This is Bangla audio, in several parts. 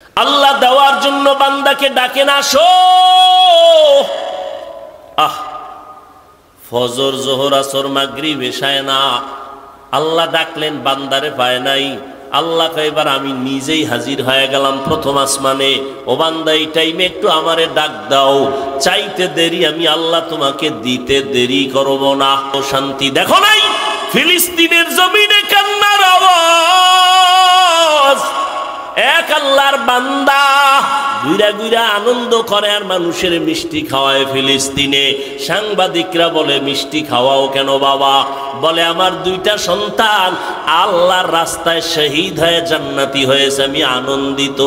আল্লাহ দেওয়ার জন্য বান্দাকে ডাকেন, আসো। ফজর, জোহর, আসর, মাগরিব, এশায় না, আল্লাহ ডাকলেন, বান্দারে পায় নাই। আল্লাহ এবার আমি নিজেই হাজির হয়ে গেলাম প্রথম আসমানে। ও বান্দা, এই টাইমে একটু আমারে ডাক দাও। চাইতে দেরি, আমি আল্লাহ তোমাকে দিতে দেরি করব না। ও শান্তি দেখো নাই ফিলিস্তিনের জমিনে কান্নার আওয়াজ। এক আল্লাহর বান্দা ঘুরা ঘুরা আনন্দ করে আর মানুষের মিষ্টি খাওয়ায় ফিলিস্তিনে। সাংবাদিকরা বলে, মিষ্টি খাওয়াও কেন বাবা? বলে, আমার দুইটা সন্তান আল্লাহর রাস্তায় শহীদ হয়ে জান্নাতি হয়েছে, আমি আনন্দিত,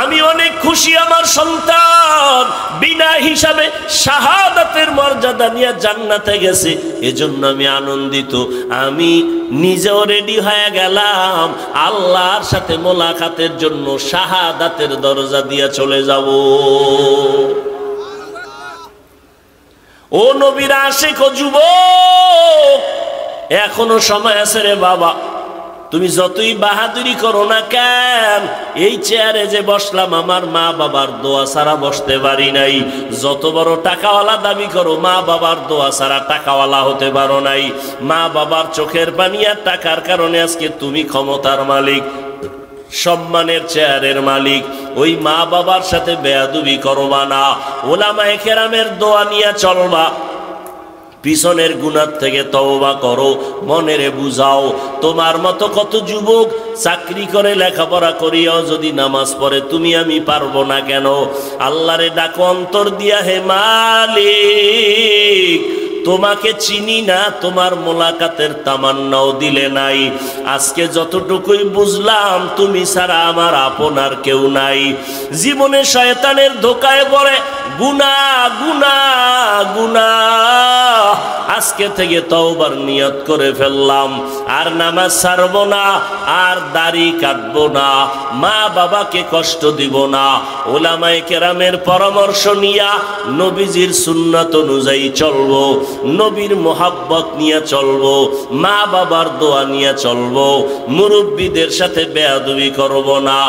আমি অনেক খুশি। আমার সন্তান বিনা হিসাবে শাহাদাতের মর্যাদা নিয়ে জান্নাতে গেছে, এজন্য আমি আনন্দিত। আমি নিজেও রেডি হয়ে গেলাম আল্লাহর সাথে মোলাকাতের জন্য, শাহাদাতের দরজা দিয়ে চলে যাব। ও নবীর আশিক ও যুবক, এখনো সময় আছে রে বাবা। তুমি যতই বাহাদুরি করো না কেন, এই চেয়ারে যে বসলাম আমার মা বাবার দোয়া ছাড়া বসতে পারি নাই। যত বড় টাকাওয়ালা দাবি করো, মা বাবার দোয়া ছাড়া টাকাওয়ালা হতে পারো নাই। মা বাবার চোখের পানি আর টাকার কারণে আজকে তুমি ক্ষমতার মালিক, সম্মানের চেয়ারের মালিক। ওই মা বাবার সাথে বেয়াদবি করবা না, ওলামায়ে কেরামের দোয়া নিয়ে চলবা। পিছনের গুনাহ থেকে তওবা করো, মনেরে বুঝাও। তোমার মতো কত যুবক চাকরি করে লেখাপড়া করিয়াও যদি নামাজ পড়ে, তুমি আমি পারবো না কেন? আল্লাহরে ডাকো অন্তর দিয়া, হে মালিক তোমাকে চিনি না, তোমার মোলাকাতের তামান্নাও দিলে নাই। আজকে যতটুকুই বুঝলাম, তুমি ছাড়া আমার আপনার কেউ নাই। জীবনে শয়তানের ধোকায় পড়ে গুনাহ গুনাহ গুনাহ, আজকে থেকে তওবার নিয়ত করে ফেললাম। আর নামাজ ছাড়বো না, আর দাড়ি কাটবো না, মা বাবাকে কষ্ট দিব না। ওলামায়ে কেরামের পরামর্শ নিয়া নবীজির সুন্নাত অনুযায়ী চলবো, নবীর মোহাব্বত নিয়ে চলবো, মা বাবার দোয়া নিয়ে চলবো, মুরব্বীদের সাথে বেয়াদবি করব না।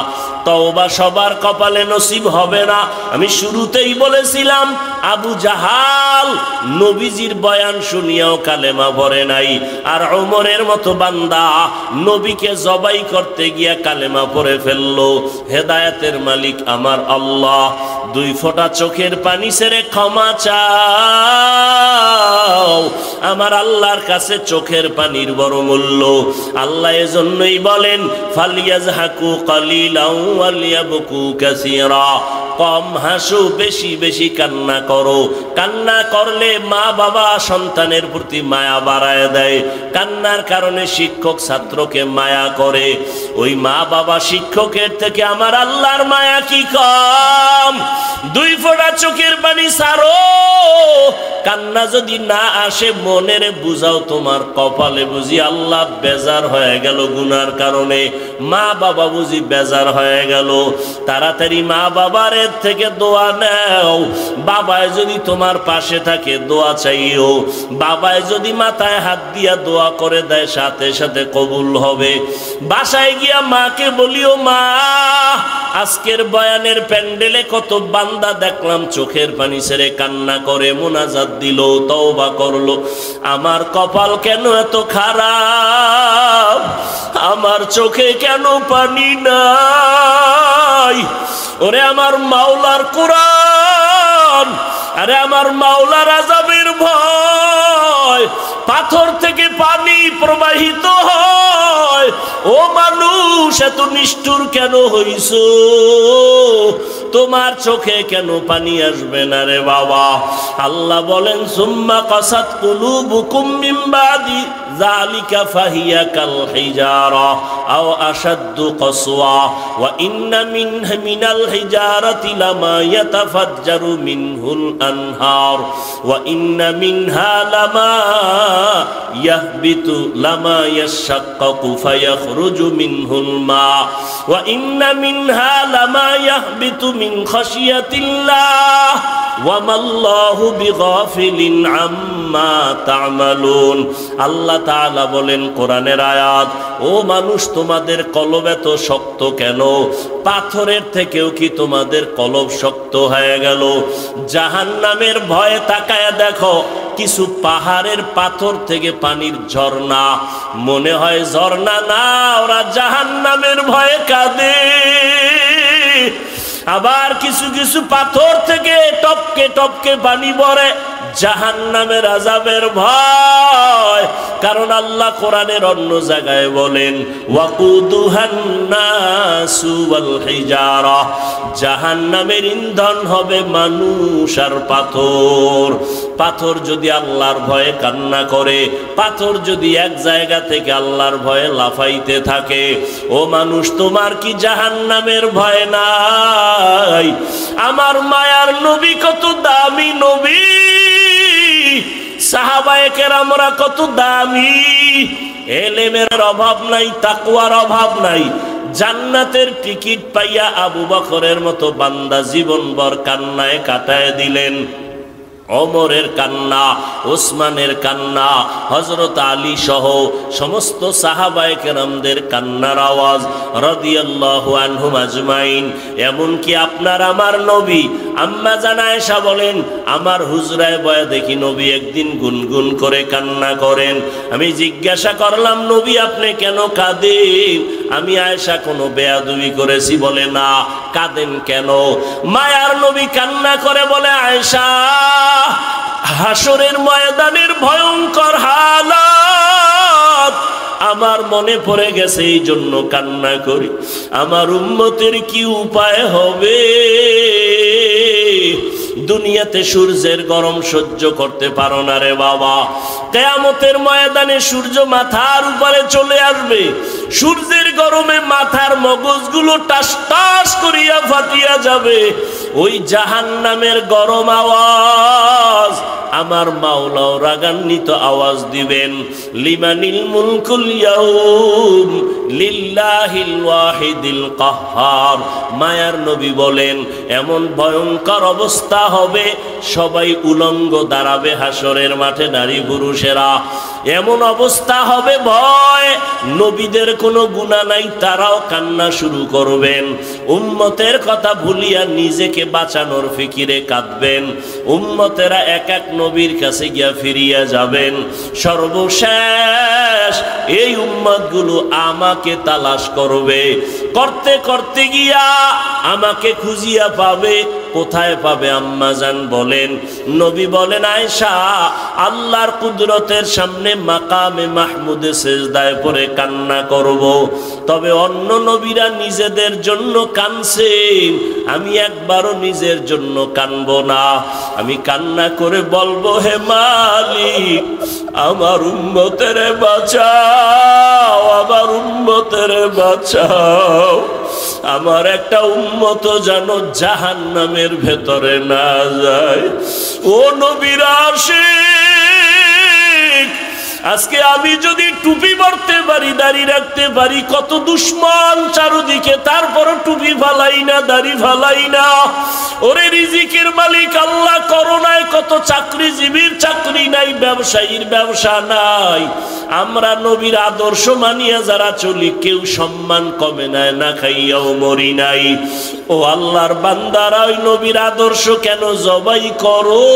তওবা সবার কপালে নসিব হবে না। আমি শুরুতেই বলেছিলাম, আবু জাহাল নবীজির বয়ান শুনিয়াও কালেমা পড়ে নাই, আর ওমরের মতো বান্দা নবীকে জবাই করতে গিয়া কালেমা পড়ে ফেললো। হেদায়েতের মালিক আমার আল্লাহ, দুই ফোঁটা চোখের পানি ছেড়ে ক্ষমা চাও। আমার আল্লাহর কাছে চোখের পানির বড় মূল্য। আল্লাহ এজন্যই বলেন, ফালিয়াজহাকু কালিলাও ওয়ালিয়াবকু কাসীরা। কম হাসো, বেশি বেশি কান্না করো। কান্না করলে মা বাবা সন্তানের প্রতি মায়া বাড়ায় দেয়। কান্নার কারণে শিক্ষক ছাত্রকে মায়া করে। ওই মা বাবা শিক্ষকের থেকে আমার আল্লাহর মায়া কি কম? দুই ফোঁটা চোখের পানি ছাড়ো। কান্না যদি না আসে, মনের বুঝাও, তোমার কপালে বুঝি আল্লাহ বেজার হয়ে গেল গুনার কারণে, মা বাবা বুঝি বেজার হয়ে গেল। তাড়াতাড়ি মা বাবার থেকে দোয়া নাও। বাবায় যদি তোমার পাশে থাকে, দোয়া চাইও। বাবায় যদি মাথায় হাত দিয়া দোয়া করে দেয়, সাথে সাথে কবুল হবে। বাসায় গিয়া মাকে বলিও, মা আজকের বয়ানের প্যান্ডেলে কত বান্দা দেখলাম চোখের পানি ছেড়ে কান্না করে, মোনাজাত দিল, তওবা করলো। আমার কপাল কেন এত খারাপ? আমার চোখে কেন পানি নাই? ওরে আমার মাওলার কোরআন, আরে আমার মাওলার আযাবের ভয়। পাথর থেকে পানি প্রবাহিত হয়। ও মানুষ, এত নিষ্ঠুর কেন হইছো? তোমার চোখে কেন পানি আসবে না রে বাবা? আল্লাহ বলেন, সুম্মা কাসাত কুলুবুকুম মিন বাদি যালিকা ফাহিয়া কাল হিজারা আও আশাদ্দু কসওয়া ওয়া ইন্না মিনাল হিজারাতি লামা ইয়াতাফাজ্জারু মিনহুল আনহার ওয়া ইন্না মিনহা লামা ইয়াহবিতু লামা ইয়াশাক্কাকু ফায়াখরুজু মিনহুল মা ওয়া ইন্না মিনহা লামা ইয়াহবিতু মিন খাশিয়াতিল্লাহ ওয়া মাল্লাহু বিগাফিলিন আম্মা তা'মালুন। আল্লাহ তাআলা বলেন কোরআনের আয়াত, ও মানুষ তোমাদের কলব এত শক্ত কেন? পাথরের থেকেও কি তোমাদের কলব শক্ত হয়ে গেল? জাহান্নামের ভয়ে তাকায়া দেখো, কিছু পাহাড়ের পাথর থেকে পানির ঝর্ণা, মনে হয় ঝর্ণা না, ওরা জাহান্নামের ভয়ে কাঁদে। আবার কিছু কিছু পাথর থেকে টপকে টপকে পানি পড়ে, জাহান্নামের আযাবের ভয়। কারণ আল্লাহ কোরআনের অন্য জায়গায় বলেন, ওয়াকুদুহান নাসু ওয়াল হিজারা, জাহান্নামের ইন্ধন হবে মানুষ আর পাথর। পাথর যদি আল্লাহর ভয়ে কান্না করে, পাথর যদি এক জায়গা থেকে আল্লাহর ভয়ে লাফাইতে থাকে, ও মানুষ তোমার কি জাহান্নামের ভয় নাই? আমার মায়ার নবী কত দামি নবী, সাহাবায়ে কেরামরা কত দামি, এলেমের অভাব নাই, তাকওয়ার অভাব নাই। জান্নাতের টিকিট পাইয়া আবু বকরের মতো বান্দা জীবনভর কান্নায় কাটায় দিলেন। ওমরের কান্না, ওসমানের কান্না, হযরত আলী সহ সমস্ত সাহাবায়ে কেরামদের কান্নার আওয়াজ রাদিয়াল্লাহু আনহুম আজমাইন। এমনকি আপনার আমার নবী আম্মা জান আয়েশা বলেন, আমার হুজরায় বয়া দেখি নবী একদিন গুনগুন করে কান্না করেন। আমি জিজ্ঞাসা করলাম, নবী আপনি কেন কাঁদেন? আমি আয়েশা কোনো বেয়াদবি করেছি? বলে না। কাঁদেন কেন? মায়ার নবী কান্না করে বলে, আয়েশা হাসরের ময়দানের ভয়ঙ্কর হালাত আমার মনে পড়ে গেছে, এই জন্য কান্না করি। আমার উম্মতের কি উপায় হবে? দুনিয়াতে সূর্যের গরম সহ্য করতে পারো না রে বাবা, কিয়ামতের ময়দানে সূর্য মাথার উপরে চলে আসবে, সূর্যের গরমে মাথার মগজগুলো টাস টাস করিয়া ফাটিয়া যাবে। ওই জাহান্নামের গরম আওয়াজ আমার মাওলাও রাগান্বিত আওয়াজ দিবেন, লিমানিল মুলকুল ইয়াউম লিল্লাহিল ওয়াহিদিল কাহ্হার। মায়ার নবী বলেন, এমন ভয়ঙ্কর অবস্থা হবে, সবাই উলঙ্গ দাঁড়াবে হাসরের মাঠে, নারী পুরুষেরা। এমন অবস্থা হবে, ভয়, নবীদের কোনো গুনাহ নাই, তারাও কান্না শুরু করবেন। উম্মতের কথা ভুলিয়া নিজেকে বাঁচানোর ফিকিরে কাঁদবেন। উম্মতেরা এক এক নবীর কাছে গিয়া ফিরিয়া যাবেন। সর্বশেষ এই উম্মতগুলো আমাকে তালাশ করবে, করতে করতে গিয়া আমাকে খুঁজিয়া পাবে। কোথায় পাবে? আম্মা জান বলেন, নবী বলেন, আয়েশা আল্লাহর কুদরতের সামনে মাকামে মাহমুদে সেজদায় পড়ে কান্না করব। তবে অন্য নবীরা নিজেদের জন্য কাঁদছেন, আমি একবারও নিজের জন্য কাঁদব না। আমি কান্না করে বলবো, হে মালিক আমার উম্মতের বাঁচাও, আমার উম্মতের বাঁচাও। আমার একটা উম্মত যেন জাহান্নামের ভেতরে না যায়। ও নবীর আশিক, আজকে আমি যদি টুপি পরতে পারি, দাড়ি রাখতে পারি, কত দুশ্মন চারদিকে, তারপরও টুপি ফালাই না, দাড়ি ফালাই না। ওরে রিজিকের মালিক আল্লাহ, করোনায় কত চাকরিজীবীর চাকরি নাই, ব্যবসায়ীর ব্যবসা নাই। আমরা নবীর আদর্শ মানিয়া যারা চলি, কেউ সম্মান কমে নাই, না খাইয়াও মরি নাই। ও আল্লাহর বান্দারা, ওই নবীর আদর্শ কেন জবাই করো?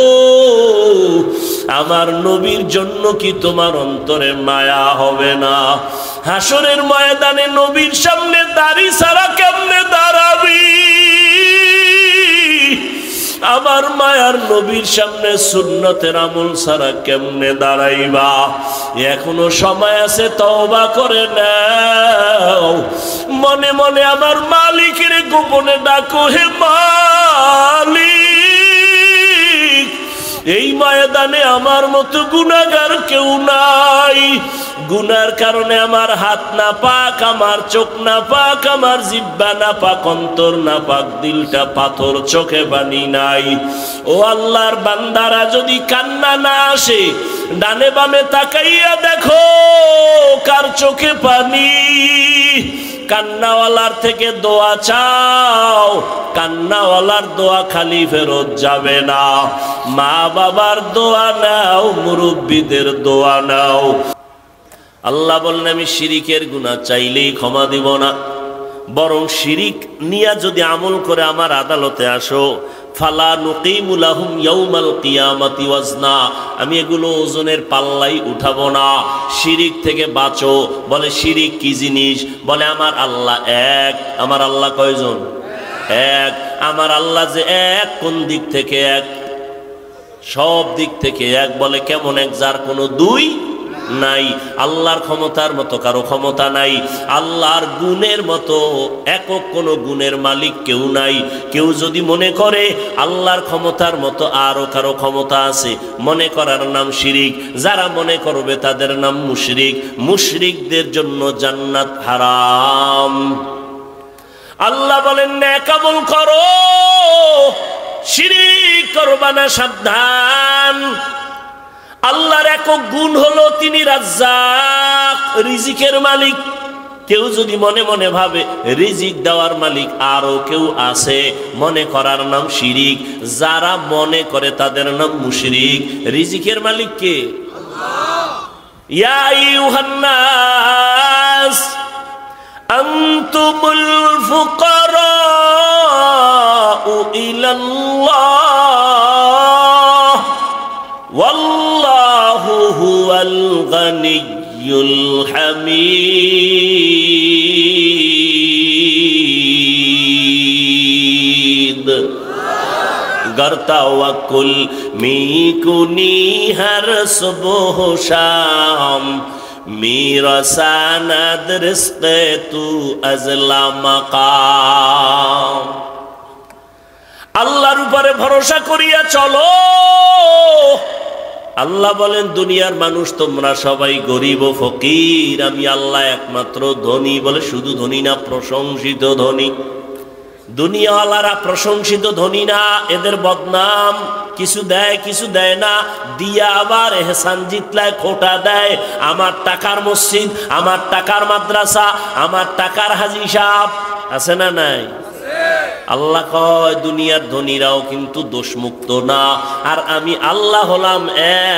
আমার নবীর জন্য কি তোমার অন্তরে মায়া হবে না? হাসরের ময়দানে নবীর সামনে দাড়ি ছাড়া কেমনে দাঁড়াবি? আমার মায়ার নবীর সামনে সুন্নতের আমল ছাড়া কেমনে দাঁড়াইবা? এখনো সময় আছে, তওবা করে নাও। মনে মনে আমার মালিকের গোপনে ডাকো, হে মালিক এই ময়দানে আমার মতো গুনাহগার কেউ নাই। গুনার কারণে আমার হাত না পাক, আমার চোখ না পাক, আমার জিহ্বা না পাক, অন্তর না পাক, দিলটা পাথর, চোখে পানি নাই। ও আল্লাহর বান্দারা, যদি কান্না না আসে, ডানে বামে তাকাইয়া দেখো কার চোখে পানি, কান্নাওয়ালার থেকে দোয়া চাও, কান্নাওয়ালার দোয়া খালি ফেরত যাবে না। মা বাবার দোয়া নাও, মুরব্বীদের দোয়া নাও। আল্লাহ বলেন আমি শিরিকের গুনাহ চাইলেই ক্ষমা দিব না, বরং শিরিক নিয়া যদি আমল করে আমার আদালতে আসো, ফালা নুকিমু লাহুম ইয়াউমাল কিয়ামাতি ওয়াজনা, আমি এগুলো ওজনের পাল্লাই উঠাবো না। শিরিক থেকে বাঁচো। বলে শিরিক কি জিনিস? বলে আমার আল্লাহ এক। আমার আল্লাহ কয়জন? এক। আমার আল্লাহ যে এক, কোন দিক থেকে এক? সব দিক থেকে এক। বলে কেমন এক? যার কোনো দুই নাই। আল্লাহর ক্ষমতার মতো কারো ক্ষমতা নাই, আল্লাহর গুণের মতো একক কোনো গুণের মালিক কেউ নাই। কেউ যদি মনে করে আল্লাহর ক্ষমতার মতো আরো কারো ক্ষমতা আছে, মনে করার নাম শিরিক। যারা মনে করবে তাদের নাম মুশরিক। মুশরিকদের জন্য জান্নাত হারাম। আল্লাহ বলেন নেক আমল করো, শিরিক করবা না, সাবধান। আল্লাহর একক গুণ হলো তিনি রাজ্জাক, রিজিকের মালিক। কেউ যদি মনে মনে ভাবে রিজিক দেওয়ার মালিক আরো কেউ আছে, মনে করার নাম শিরিক। যারা মনে করে তাদের নাম মুশরিক। রিজিকের মালিক কে? আল্লাহ। ইয়া আইয়ুহান নাস আনতুমুল ফুকারাউ ইলাল্লাহ ওয়াল্লাহু হুয়াল গানিয়্যুল হামিদ। गर तवक्कुल मीकुनी हर सुबह शाम, मेरा सनद रिज़्क़े तू अज़ला मकाम। আল্লাহর উপরে ভরসা করিয়া চলো। আল্লাহ বলেন দুনিয়ার মানুষ তোমরা সবাই গরিব ও ফকির, আমি আল্লাহ একমাত্র ধনী। বলে শুধু ধনী না, প্রশংসিত ধনী। দুনিয়াওয়ালারা প্রশংসিত ধনী না, এদের বদনাম। কিছু দেয় কিছু দেয় না, দিয়া আবার এহসান জিতলায় খোটা দেয়। আমার টাকার মসজিদ, আমার টাকার মাদ্রাসা, আমার টাকার হাজী সাহেব আছে না নাই? আল্লাহ কয় দুনিয়ার ধনীরাও কিন্তু দোষমুক্ত না, আর আমি আল্লাহ হলাম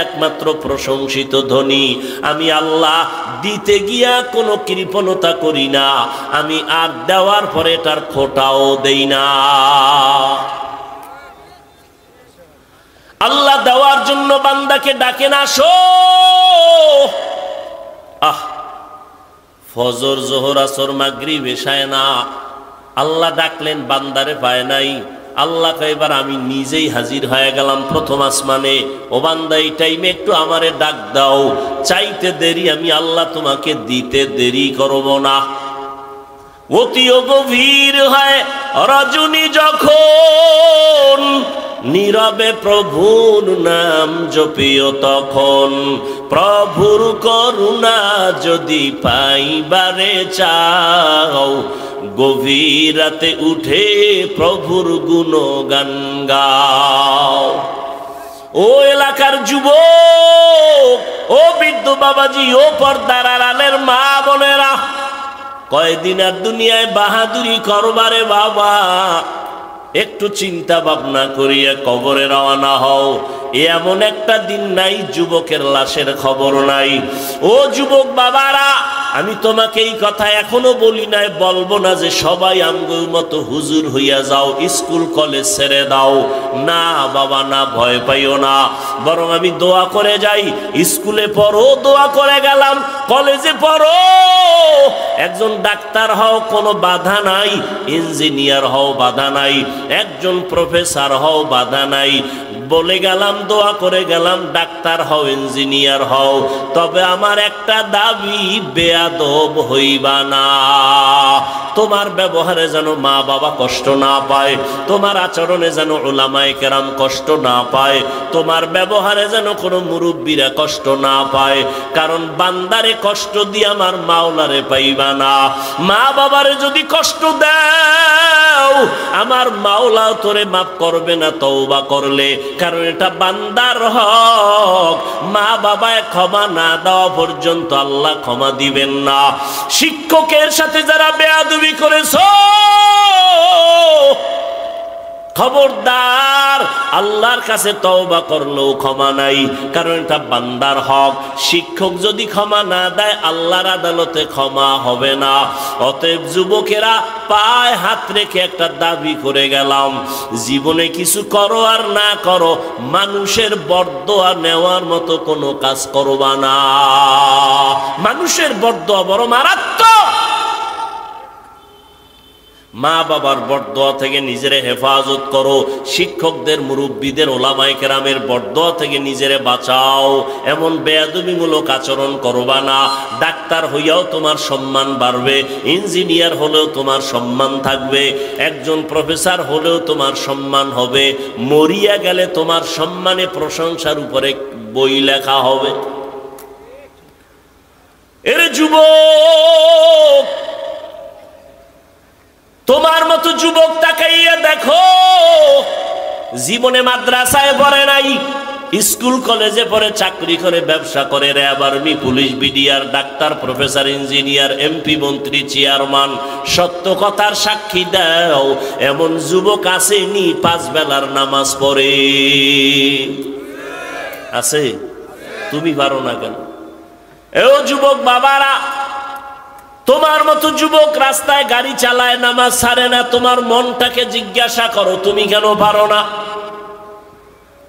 একমাত্র প্রশংসিত ধনী। আমি আল্লাহ দিতে গিয়া কোনো কৃপণতা করি না, আমি আর দেওয়ার পরে তার খোটাও দেই না। আল্লাহ দেওয়ার জন্য বান্দাকে ডাকেন, আসো। ফজর, জোহর, আসর, মাগরিব, এশায় না, আল্লাহ ডাকলেন, বান্দারে পায় নাই। আল্লাহ এবার আমি নিজেই হাজির হয়ে গেলাম প্রথম আসমানে। ও বান্দা এই টাইমে একটু আমারে ডাক দাও, চাইতে দেরি, আমি আল্লাহ তোমাকে দিতে দেরি করব না। অতিও গভীর হয় রজনী যখন, নীরবে প্রভুর নাম জপিও তখন। প্রভুর করুণা যদি পাইবারে চাও, গভীর রাতে উঠে প্রভুর গুণগান গাও। ও এলাকার যুবক, ও বৃদ্ধ বাবাজি, ও পর্দার আড়ালের মা বোনেরা, কয়দিন আর দুনিয়ায় বাহাদুরি করবারে বাবা। একটু চিন্তা ভাবনা করিয়া কবরে রওনা হও। এমন একটা দিন নাই যুবকের লাশের খবর নাই। ও যুবক বাবারা, আমি তোমাকে এই কথা এখনো বলি নাই, বলবো না যে সবাই আমগুর মতো হুজুর হইয়া যাও, স্কুল কলেজ ছেড়ে দাও। না বাবা না, ভয় পাইও না, বরং আমি দোয়া করে যাই। স্কুলে পড়ো, দোয়া করে গেলাম। কলেজে পড়ো, একজন ডাক্তার হও, কোনো বাধা নাই। ইঞ্জিনিয়ার হও, বাধা নাই। একজন প্রফেসর হও, বাধা নাই। বলে গেলাম, দোয়া করে গেলাম, ডাক্তার হও, ইঞ্জিনিয়ার হও, তবে আমার একটা দাবি, বেয়াদব হইবা না। তোমার ব্যবহারে যেন মা বাবা কষ্ট না পায়, তোমার আচরণে যেন উলামায়ে কেরাম কষ্ট না পায়, তোমার ব্যবহারে যেন কোনো মুরব্বীরা কষ্ট না পায়। কারণ বান্দারে কষ্ট দিয়ে আমার মাওলারে পাইবা না। মা বাবারে যদি কষ্ট দাও, আমার মাওলাও তোরে মাফ করবে না তওবা করলে, কারণ এটা বান্দার হক। মা বাবায় ক্ষমা না দেওয়া পর্যন্ত আল্লাহ ক্ষমা দিবেন না। শিক্ষকের সাথে যারা বেয়াদবি করেছো, খবরদার, আল্লাহর কাছে তওবা করলেও ক্ষমা নাই, কারণ এটা বান্দার হক। শিক্ষক যদি ক্ষমা না দেয় আল্লাহর আদালতে ক্ষমা হবে না। অতএব যুবকেরা, পায়ে হাত রেখে একটা দাবি করে গেলাম, জীবনে কিছু করো আর না করো, মানুষের বরদোয়া নেওয়ার মতো কোনো কাজ করবা না। মানুষের বরদোয়া বড় মারাত্মক। মা বাবার বরদোয়া থেকে নিজেরে হেফাজত করো, শিক্ষকদের, মুরব্বীদের, ওলামায়ে কেরামের বরদোয়া থেকে নিজেরে বাঁচাও। এমন বেয়াদবিমূলক আচরণ করবা না। ডাক্তার হইয়াও তোমার সম্মান বাড়বে, ইঞ্জিনিয়ার হলেও তোমার সম্মান থাকবে, একজন প্রফেসর হলেও তোমার সম্মান হবে, মরিয়া গেলে তোমার সম্মানে প্রশংসার উপরে বই লেখা হবে। এর যুবক, তোমার মতো যুবক তাকাইয়া দেখো, জীবনে মাদ্রাসায় পড়ে নাই, স্কুল কলেজে পড়ে, চাকরি করে, ব্যবসা করে, RAB, army, police, BDR, doctor, professor, engineer, MP, মন্ত্রী, চেয়ারম্যান। সত্য কথার সাক্ষী দাও, এমন যুবক আসেনি 5 বেলার নামাজ পড়ে? আছে? তুমি পারো না কেন? এও যুবক বাবারা, তোমার মতো যুবক রাস্তায় গাড়ি চালায়, নামাজ ছাড়ে না। তোমার মনটাকে জিজ্ঞাসা করো, তুমি কেন পারো না?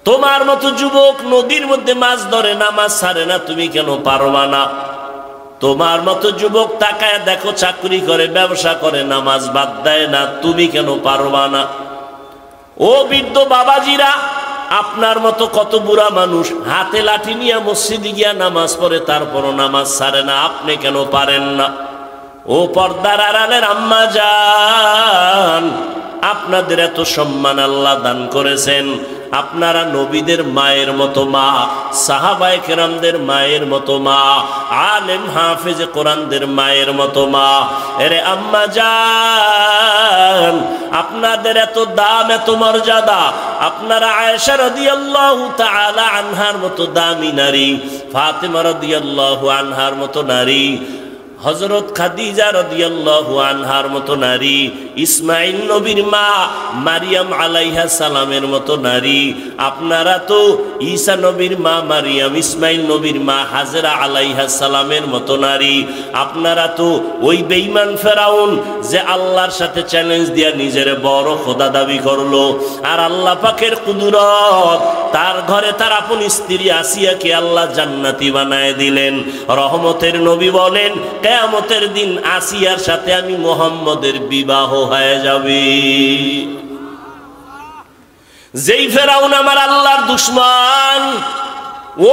তোমার মতো যুবক নদীর মধ্যে মাছ ধরে, নামাজ ছাড়ে না, তুমি কেন পারবা না? তোমার মতো যুবক তাকায় দেখো, চাকরি করে, ব্যবসা করে, নামাজ বাদ দেয় না, তুমি কেন পারবা না? ও বৃদ্ধ বাবাজিরা, আপনার মতো কত বুড়া মানুষ হাতে লাঠি নিয়ে মসজিদে গিয়া নামাজ পড়ে, তারপরও নামাজ ছাড়ে না, আপনি কেন পারেন না? ও পর্দার আড়ালের আম্মা জান, আপনাদের এত সম্মান আল্লাহ দান করেছেন, আপনারা নবীদের মায়ের মতো মা, সাহাবায়ে কেরামদের মায়ের মতো মা, আলেম হাফেজে কোরআনদের মায়ের মতো মা। এরে আম্মা জান, আপনাদের এত দাম, এত মর্যাদা। আপনারা আয়েশা রাদিয়াল্লাহু তাআলা আনহার মতো দামি নারী, ফাতেমা রাদিয়াল্লাহু আনহার মতো নারী, হযরত খাদিজা রাদিয়াল্লাহু আনহার মতো নারী, ইসমাইল নবীর মা মারিয়াম আলাইহা সালামের মতো নারী। আপনারা তো ঈসা নবীর মা মারিয়াম, ইসমাইল নবীর মা হাজেরা আলাইহা সালামের মতো নারী। আপনারা তো ওই বেঈমান ফেরাউন যে আল্লাহর সাথে চ্যালেঞ্জ দিয়া নিজের বড় খোদা দাবি করলো, আর আল্লাহ পাকের কুদরত, তার ঘরে তার আপন স্ত্রী আসিয়াকে আল্লাহ জান্নাতি বানায় দিলেন। রহমতের নবী বলেন, কিয়ামতের দিন আসিয়ার সাথে আমি মুহাম্মদের বিবাহ হয়ে যাবে। যেই ফেরাউন আমার আল্লাহর দুশমন,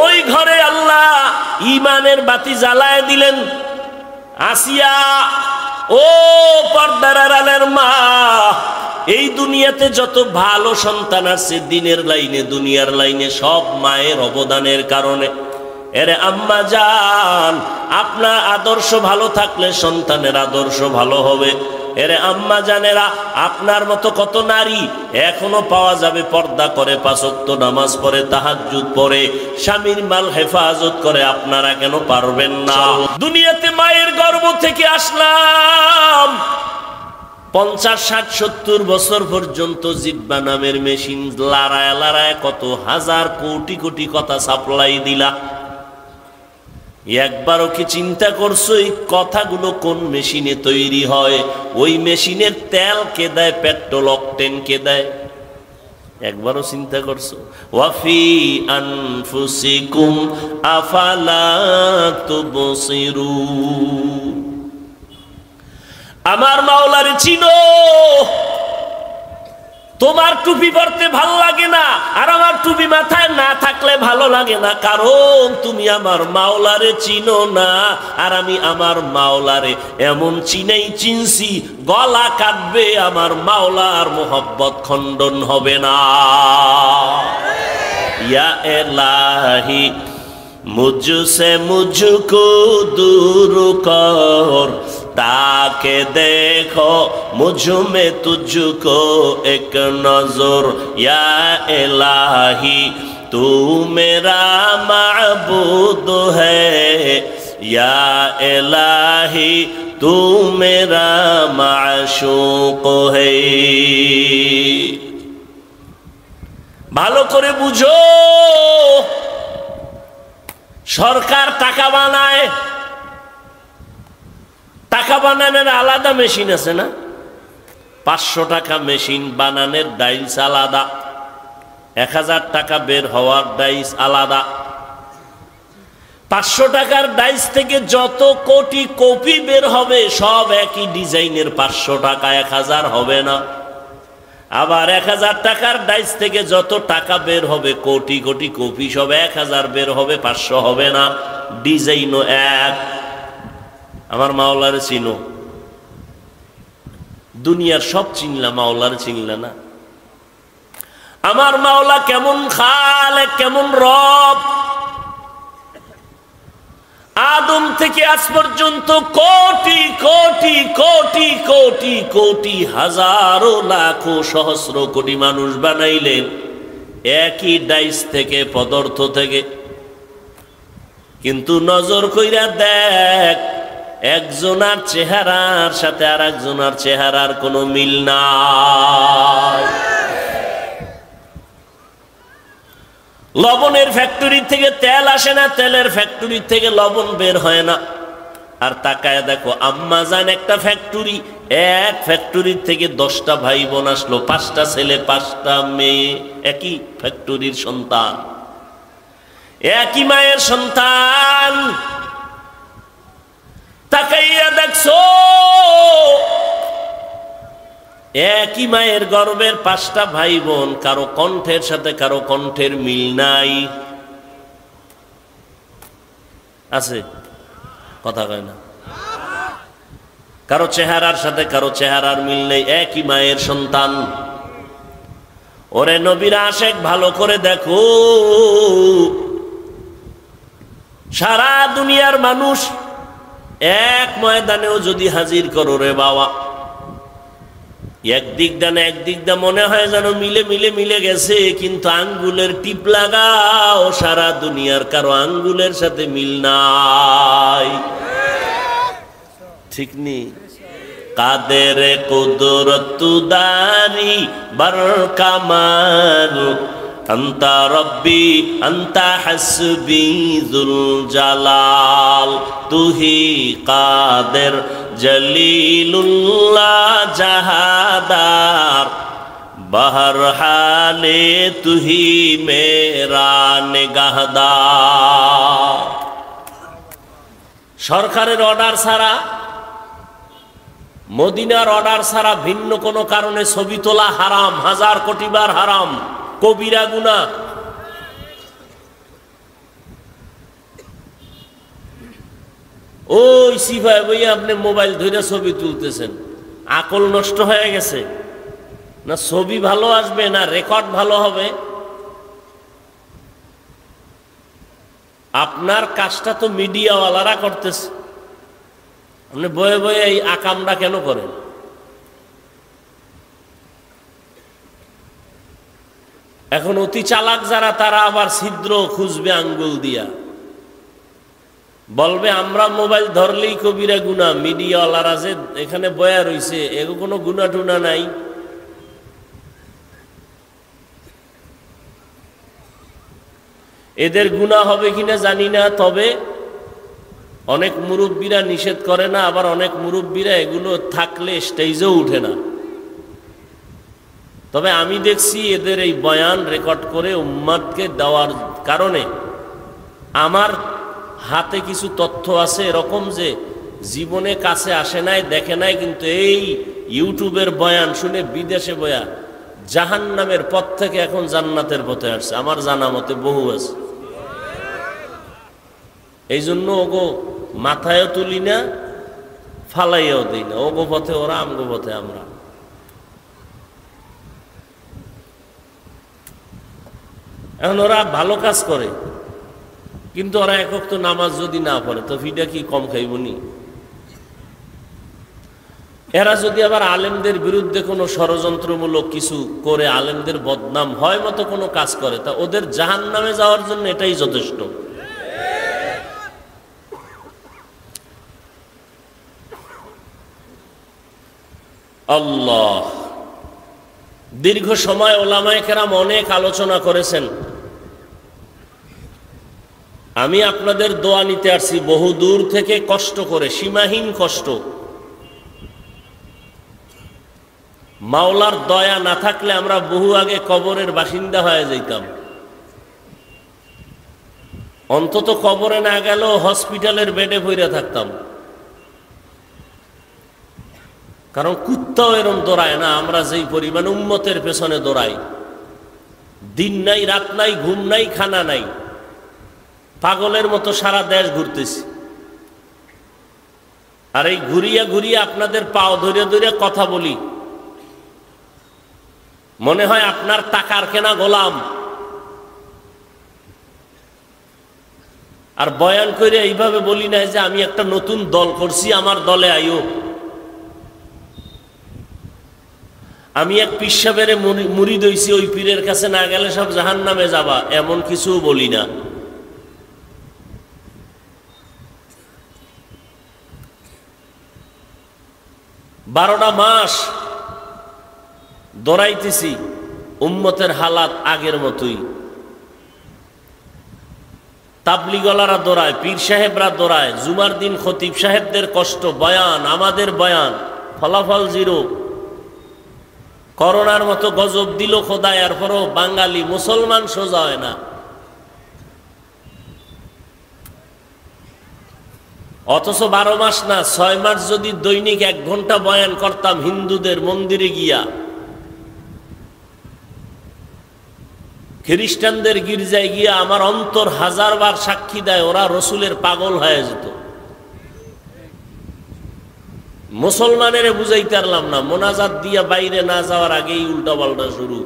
ওই ঘরে আল্লাহ ঈমানের বাতি জ্বালায় দিলেন। আসিয়া, ও পর্দার আড়ালের মা, এই দুনিয়াতে যত ভালো সন্তান আছে দিনের লাইনে, দুনিয়ার লাইনে, সব মায়ের অবদানের কারণে। এরে আম্মা জান, আপনার আদর্শ ভালো থাকলে সন্তানের আদর্শ ভালো হবে। এরে আম্মা জানেরা, আপনার মতো কত নারী এখনো পাওয়া যাবে, পর্দা করে, 5 ওয়াক্ত নামাজ পড়ে, তাহাজ্জুদ পড়ে, স্বামীর মাল হেফাজত করে। আপনারা কেন পারবেন না? দুনিয়াতে মায়ের গর্ভ থেকে আসলাম, 50, 60, 70 বছর পর্যন্ত জিব্বা নামের মেশিন লড়ায় লড়ায় কত হাজার কোটি কোটি কথা সাপ্লাই দিলা। একবারও কি চিন্তা করছো এই কথাগুলো কোন মেশিনে তৈরি হয়? ওই মেশিনের তেল কে দেয়? পেট্রোল, অকটেন কে দেয়? একবারও চিন্তা করছো? ওয়াফি আনফুসিকুম আফালা তুবসিরুন। আমার মাওলারে চিনো। তোমার টুপি পরতে ভালো লাগে না, আর আমার টুপি মাথায় না থাকলে ভালো লাগে না, কারণ তুমি আমার মাওলারে চিনো না। আর আমি আমার মাওলারে এমন চিনছি, গলা কাটবে আমার মাওলার মোহব্বত খণ্ডন হবে না। ইয়া ইলাহি मुझसे मुझको दूर कर, ताके देखो मुझ में तुझको एक नजर या इलाही तू मेरा माबूद है या इलाही तू मेरा माशूक है। ভালো করে বুঝো, সরকার টাকা বানায়, টাকা বানানোর আলাদা মেশিন আছে না? 500 টাকা মেশিন বানানোর ডাইস আলাদা, 1000 টাকা বের হওয়ার ডাইস আলাদা। 500 টাকার ডাইস থেকে যত কোটি কপি বের হবে সব একই ডিজাইনের 500 টাকা, 1000 হবে না। আবার 1000 টাকার ডাইস থেকে যত টাকা বের হবে কোটি কোটি কপি সব 1000 বের হবে, 500 হবে না। ডিজাইনও এক। আমার মাওলার চিনো, দুনিয়ার সব চিনলা, মাওলার চিনলা না। আমার মাওলা কেমন খালেক, কেমন রব। আদম থেকে আজ পর্যন্ত কোটি কোটি কোটি কোটি কোটি হাজারো লাখো সহস্র কোটি মানুষ বানাইলেন একই ডাইস থেকে, পদার্থ থেকে। কিন্তু নজর কইরা দেখ, একজনের চেহারার সাথে আর একজনের চেহারার কোনো মিল নাই। লবণের ফ্যাক্টরি থেকে তেল আসে না, তেলের ফ্যাক্টরি থেকে লবণ বের হয় না। আর তাকায় দেখো আম্মাজান একটা ফ্যাক্টরি, এক ফ্যাক্টরির থেকে 10টা ভাই বোন আসলো, 5টা ছেলে 5টা মেয়ে, একই ফ্যাক্টরির সন্তান, একই মায়ের সন্তান। তাকাইয়া দেখছো একই মায়ের গর্ভের 5টা ভাই বোন, কারো কণ্ঠের সাথে কারো কণ্ঠের মিল নাই। আছে? কথা কয় না। কারো চেহারার সাথে কারো চেহারার মিল নেই, একই মায়ের সন্তান। ওরে নবীর আশেক, ভালো করে দেখো, সারা দুনিয়ার মানুষ এক ময়দানেও যদি হাজির করো রে বাবা, একদিক দা না একদিক দা মনে হয় যেন মিলে মিলে মিলে গেছে, কিন্তু আঙ্গুলের টিপ লাগাও, সারা দুনিয়ার কারো আঙ্গুলের সাথে মিল নাই। ঠিক নি? কাদের কুদরত দারি বার কামাল আন্তা রব্বি আন্তা হাসবি যুল জালাল তুহি কাদের জলিলুল্লাহ জাহাদার বাহর হালে তুহি মেরা নিগাহদার। সরকারের অর্ডার ছাড়া, মদিনার অর্ডার ছাড়া ভিন্ন কোনো কারণে ছবি তোলা হারাম, 1000 কোটি বার হারাম, কবিরা গুনাহ। ওই সিফাই বই আপনি মোবাইল ধরে ছবি তুলতেছেন, আকল নষ্ট হয়ে গেছে না? ছবি ভালো আসবে না রেকর্ড ভালো হবে? আপনার কাজটা তো মিডিয়াওয়ালারা করতেছে, আপনি বয়ে বয়ে এই আকামটা কেন করেন? এখন অতি চালাক যারা, তারা আবার ছিদ্র খুঁজবে আঙ্গুল দিয়া, বলবে আমরা মোবাইল ধরলেই কবিরা গুনাহ। মিডিয়াওয়ালারা যে এখানে বয়া রইছে, এগো কোনো গুনাহ টুনা নাই। এদের গুনাহ হবে কিনা জানি না, তবে অনেক মুরব্বীরা নিষেধ করে না, আবার অনেক মুরব্বীরা এগুলো থাকলে স্টেজেও উঠে না। তবে আমি দেখছি এদের এই বয়ান রেকর্ড করে উম্মাদকে দেওয়ার কারণে আমার হাতে কিছু তথ্য আছে এরকম, যে জীবনে কাছে আসে নাই, দেখে নাই, কিন্তু এই ইউটিউবের বয়ান শুনে বিদেশে বয়া জাহান্নামের পথ থেকে এখন জান্নাতের পথে আসছে। আমার জানা মতে বহু আছে। এই জন্য ওগো মাথায়ও তুলি না, ফালাইয়াও দিই না। ওগো পথে ওরা, আমগো পথে আমরা। এখন ওরা ভালো কাজ করে, কিন্তু ওরা একক তো নামাজ যদি না পড়ে তো ফিটা কি কম খাইবনি? এরা যদি আবার আলেমদের বিরুদ্ধে কোনো ষড়যন্ত্রমূলক কিছু করে আলেমদের বদনাম হয় মতো কোনো কাজ করে, তা ওদের জাহান্নামে যাওয়ার জন্য এটাই যথেষ্ট। আল্লাহ, দীর্ঘ সময় ওলামায়ে কেরাম অনেক আলোচনা করেছেন। আমি আপনাদের দোয়া নিতে আসছি বহু দূর থেকে, কষ্ট করে, সীমাহীন কষ্ট। মাওলার দয়া না থাকলে আমরা বহু আগে কবরের বাসিন্দা হয়ে যাইতাম। অন্তত কবরে না গেলেও হসপিটালের বেডে পইরা থাকতাম। কারণ কুত্তাও এরম দৌড়ায় না আমরা যেই পরিমাণ উম্মতের পেছনে দৌড়াই। দিন নাই, রাত নাই, ঘুম নাই, খানা নাই, পাগলের মতো সারা দেশ ঘুরতেছি। আর এই ঘুরিয়া ঘুরিয়া আপনাদের পাও ধরে ধরে কথা বলি, মনে হয় আপনার টাকার কেনা গোলাম। আর বয়ান করে এইভাবে বলি না যে আমি একটা নতুন দল করছি, আমার দলে আইও। আমি এক পীর সাহেবের মুরিদ হইছি, ওই পীরের কাছে না গেলে সব জাহান্নামে যাবা, এমন কিছু বলি না। বারোটা মাস দৌড়াইতেছি, উম্মতের হালাত আগের মতোই। তাবলিগলারা দৌড়ায়, পীর সাহেবরা দৌড়ায়, জুমার দিন খতিব সাহেবদের কষ্ট, বয়ান, আমাদের বয়ান, ফলাফল জিরো। করোনার মতো গজব দিল খোদা, এরপরও বাঙালি মুসলমান সোজা হয় না। অথচ 12 মাস না 6 মাস যদি দৈনিক 1 ঘন্টা বয়ান করতাম হিন্দুদের মন্দিরে গিয়া, খ্রিস্টানদের গির্জায় গিয়া, আমার অন্তর 1000 বার সাক্ষী দেয় ওরা রসুলের পাগল হয়ে যেত। মুসলমানের বুঝাইতে পারলাম না, মোনাজাত দিয়া বাইরে না যাওয়ার আগেই উল্টা পাল্টা শুরু।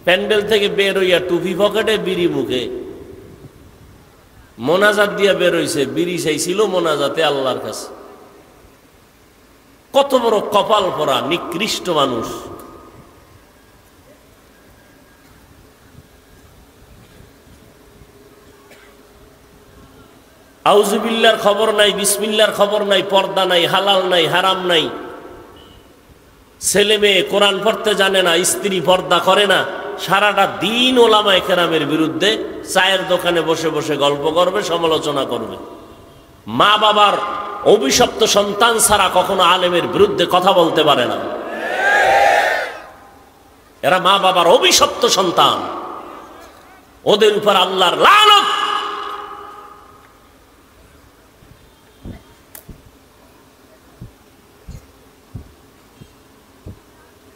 প্যান্ডেল থেকে বের হইয়া টুপি পকেটে, বিড়ি মুখে, মোনাজাত দিয়া বের হইছে, বিড়ি চাইছিল মোনাজাতে আল্লাহর কাছে। কত বড় কপাল পরা নিকৃষ্ট মানুষ। আউযুবিল্লাহর খবর নাই, বিসমিল্লাহর খবর নাই, পর্দা নাই, হালাল নাই, হারাম নাই। ছেলে মেয়ে কোরআন পড়তে জানে না, স্ত্রী পর্দা করে না, সারাটা দিন ওলামায়ে কেরামের বিরুদ্ধে চায়ের দোকানে বসে বসে গল্প করবে, সমালোচনা করবে। মা বাবার অভিশপ্ত সন্তান ছাড়া কখনো আলেমের বিরুদ্ধে কথা বলতে পারে না। এরা মা বাবার অভিশপ্ত সন্তান, ওদের উপর আল্লাহর লানত।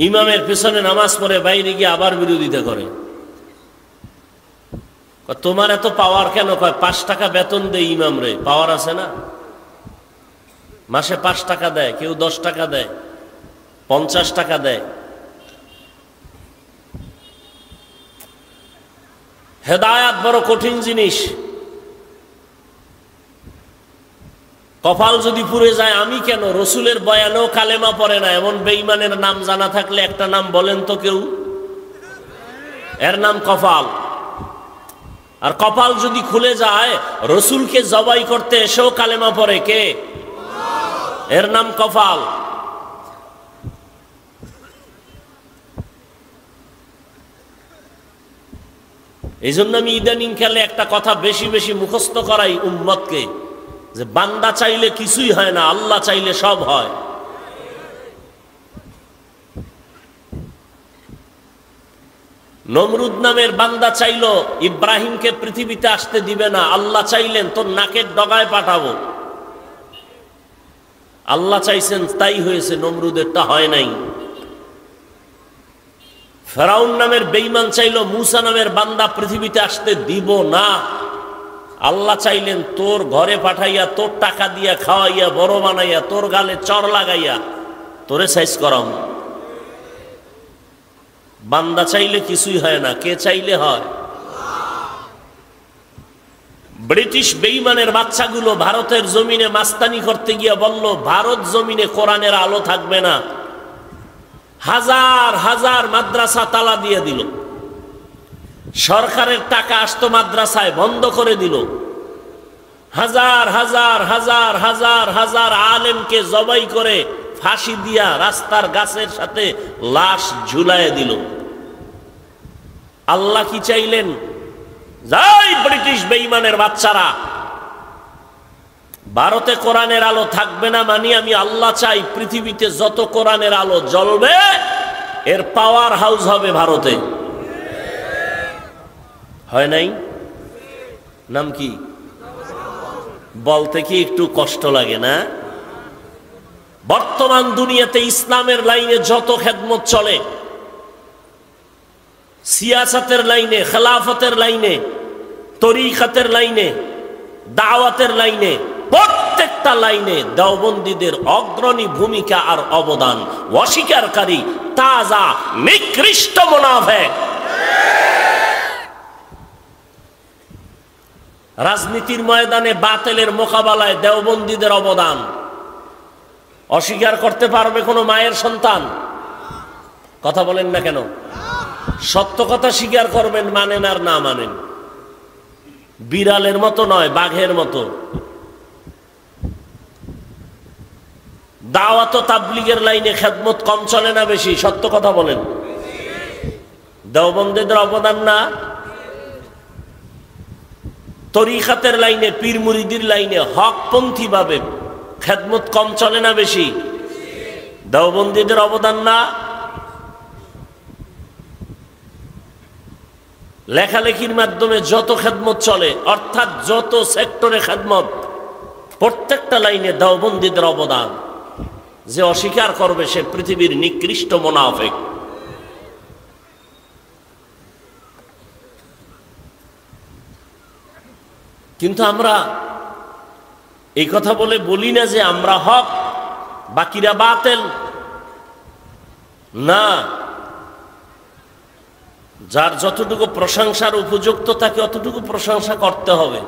ইমামের পেছনে নামাজ পড়ে বাইরে গিয়ে আবার বিরোধিতা করে। তোমার এত পাওয়ার কেন? কয় 5 টাকা বেতন দেয় ইমাম রে, পাওয়ার আছে না? মাসে 5 টাকা দেয়, কেউ 10 টাকা দেয়, 50 টাকা দেয়। হেদায়াত বড় কঠিন জিনিস। কপাল যদি পুড়ে যায়, আমি কেন, রসুলের বয়ানেও কালেমা পড়ে না এমন বেঈমানের নাম জানা থাকলে একটা নাম বলেন তো কেউ। এর নাম কপাল। আর কপাল যদি খুলে যায়, রসুলকে জবাই করতে এসেও কালেমা পড়ে কে? এর নাম কপাল। এই জন্য আমি ইদানিং কালে একটা কথা বেশি বেশি মুখস্থ করাই উম্মতকে, যে বান্দা চাইলে কিছুই হয় না, আল্লাহ চাইলে সব হয়। নমরুদ নামের বান্দা চাইল ইব্রাহিমকে পৃথিবীতে আসতে দিবে না, আল্লাহ চাইলেন তোর নাকের ডগায় পাঠাবো। আল্লাহ চাইছেন, তাই হয়েছে, নমরুদেরটা হয় নাই। ফেরাউন নামের বেঈমান চাইল মূসা নামের বান্দা পৃথিবীতে আসতে দিব না, আল্লাহ চাইলেন তোর ঘরে পাঠাইয়া, তোর টাকা দিয়া খাওয়াইয়া, বড় বানাইয়া, তোর গালে চর লাগাইয়া তোরে সাইজ করাম। বান্দা চাইলে কিছুই হয় না, কে চাইলে হয়? ব্রিটিশ বেঈমানের বাচ্চাগুলো ভারতের জমিনে মাস্তানি করতে গিয়ে বলল ভারত জমিনে কোরআনের আলো থাকবে না, হাজার হাজার মাদ্রাসা তালা দিয়ে দিল, সরকারের টাকা আসতো মাদ্রাসায় বন্ধ করে দিল, হাজার হাজার হাজার হাজার হাজার আলেমকে জবাই করে ফাঁসি দিয়া রাস্তার গাছের সাথে লাশ ঝুলায় দিল। আল্লাহ কি চাইলেন? যাই ব্রিটিশ বেঈমানের বাচ্চারা, ভারতে কোরআনের আলো থাকবে না মানে আমি আল্লাহ চাই পৃথিবীতে যত কোরআনের আলো জ্বলবে এর পাওয়ার হাউস হবে ভারতে। হয় নাই? নাম কি? বলতে কি একটু কষ্ট লাগে না? বর্তমান দুনিয়াতে ইসলামের লাইনে যত খেদমত চলে, সিয়াসতের লাইনে, খেলাফতের লাইনে, তরিকাতের লাইনে, দাওয়াতের লাইনে, প্রত্যেকটা লাইনে দেওবন্দীদের অগ্রণী ভূমিকা আর অবদান। অস্বীকারী তাজা নিকৃষ্ট মুনাফিক। রাজনীতির ময়দানে বাতিলের মোকাবেলায় দেওবন্দীদের অবদান অস্বীকার করতে পারবে কোনো মায়ের সন্তান? কথা বলেন না কেন? সত্য কথা স্বীকার করবেন, মানেন আর না মানেন। বিড়ালের মতো নয়, বাঘের মতো। দাওয়াত ও তাবলীগের লাইনে খেদমত কম চলে না বেশি? সত্য কথা বলেন। দেওবন্দীদের অবদান না? তরিকাতের লাইনে, পীর মুরিদির লাইনে হকপন্থী ভাবে খেদমত কম চলে না বেশি? দেওবন্দীদের অবদান না? লেখালেখির মাধ্যমে যত খেদমত চলে, অর্থাৎ যত সেক্টরে খেদমত, প্রত্যেকটা লাইনে দেওবন্দীদের অবদান। যে অস্বীকার করবে সে পৃথিবীর নিকৃষ্ট মুনাফিক। কিন্তু আমরা এই কথা বলে বলি না যে আমরা হক, বাকিরা বাতিল। না, যার যতটুকু প্রশংসার উপযুক্ত তাকে অতটুকু প্রশংসা করতে হবে।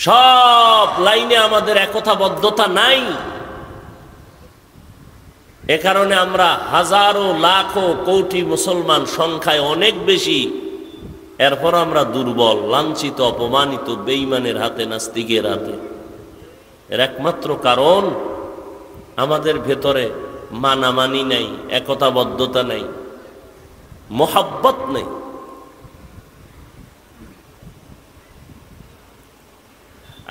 সব লাইনে আমাদের একতাবদ্ধতা নাই। এ কারণে আমরা হাজারো লাখো কোটি মুসলমান সংখ্যায় অনেক বেশি, এরপর আমরা দুর্বল, লাঞ্ছিত, অপমানিত বেঈমানের হাতে, নাস্তিকের হাতে। এর একমাত্র কারণ আমাদের ভেতরে মানামানি নাই, একতাবদ্ধতা নাই, মোহাব্বত নেই।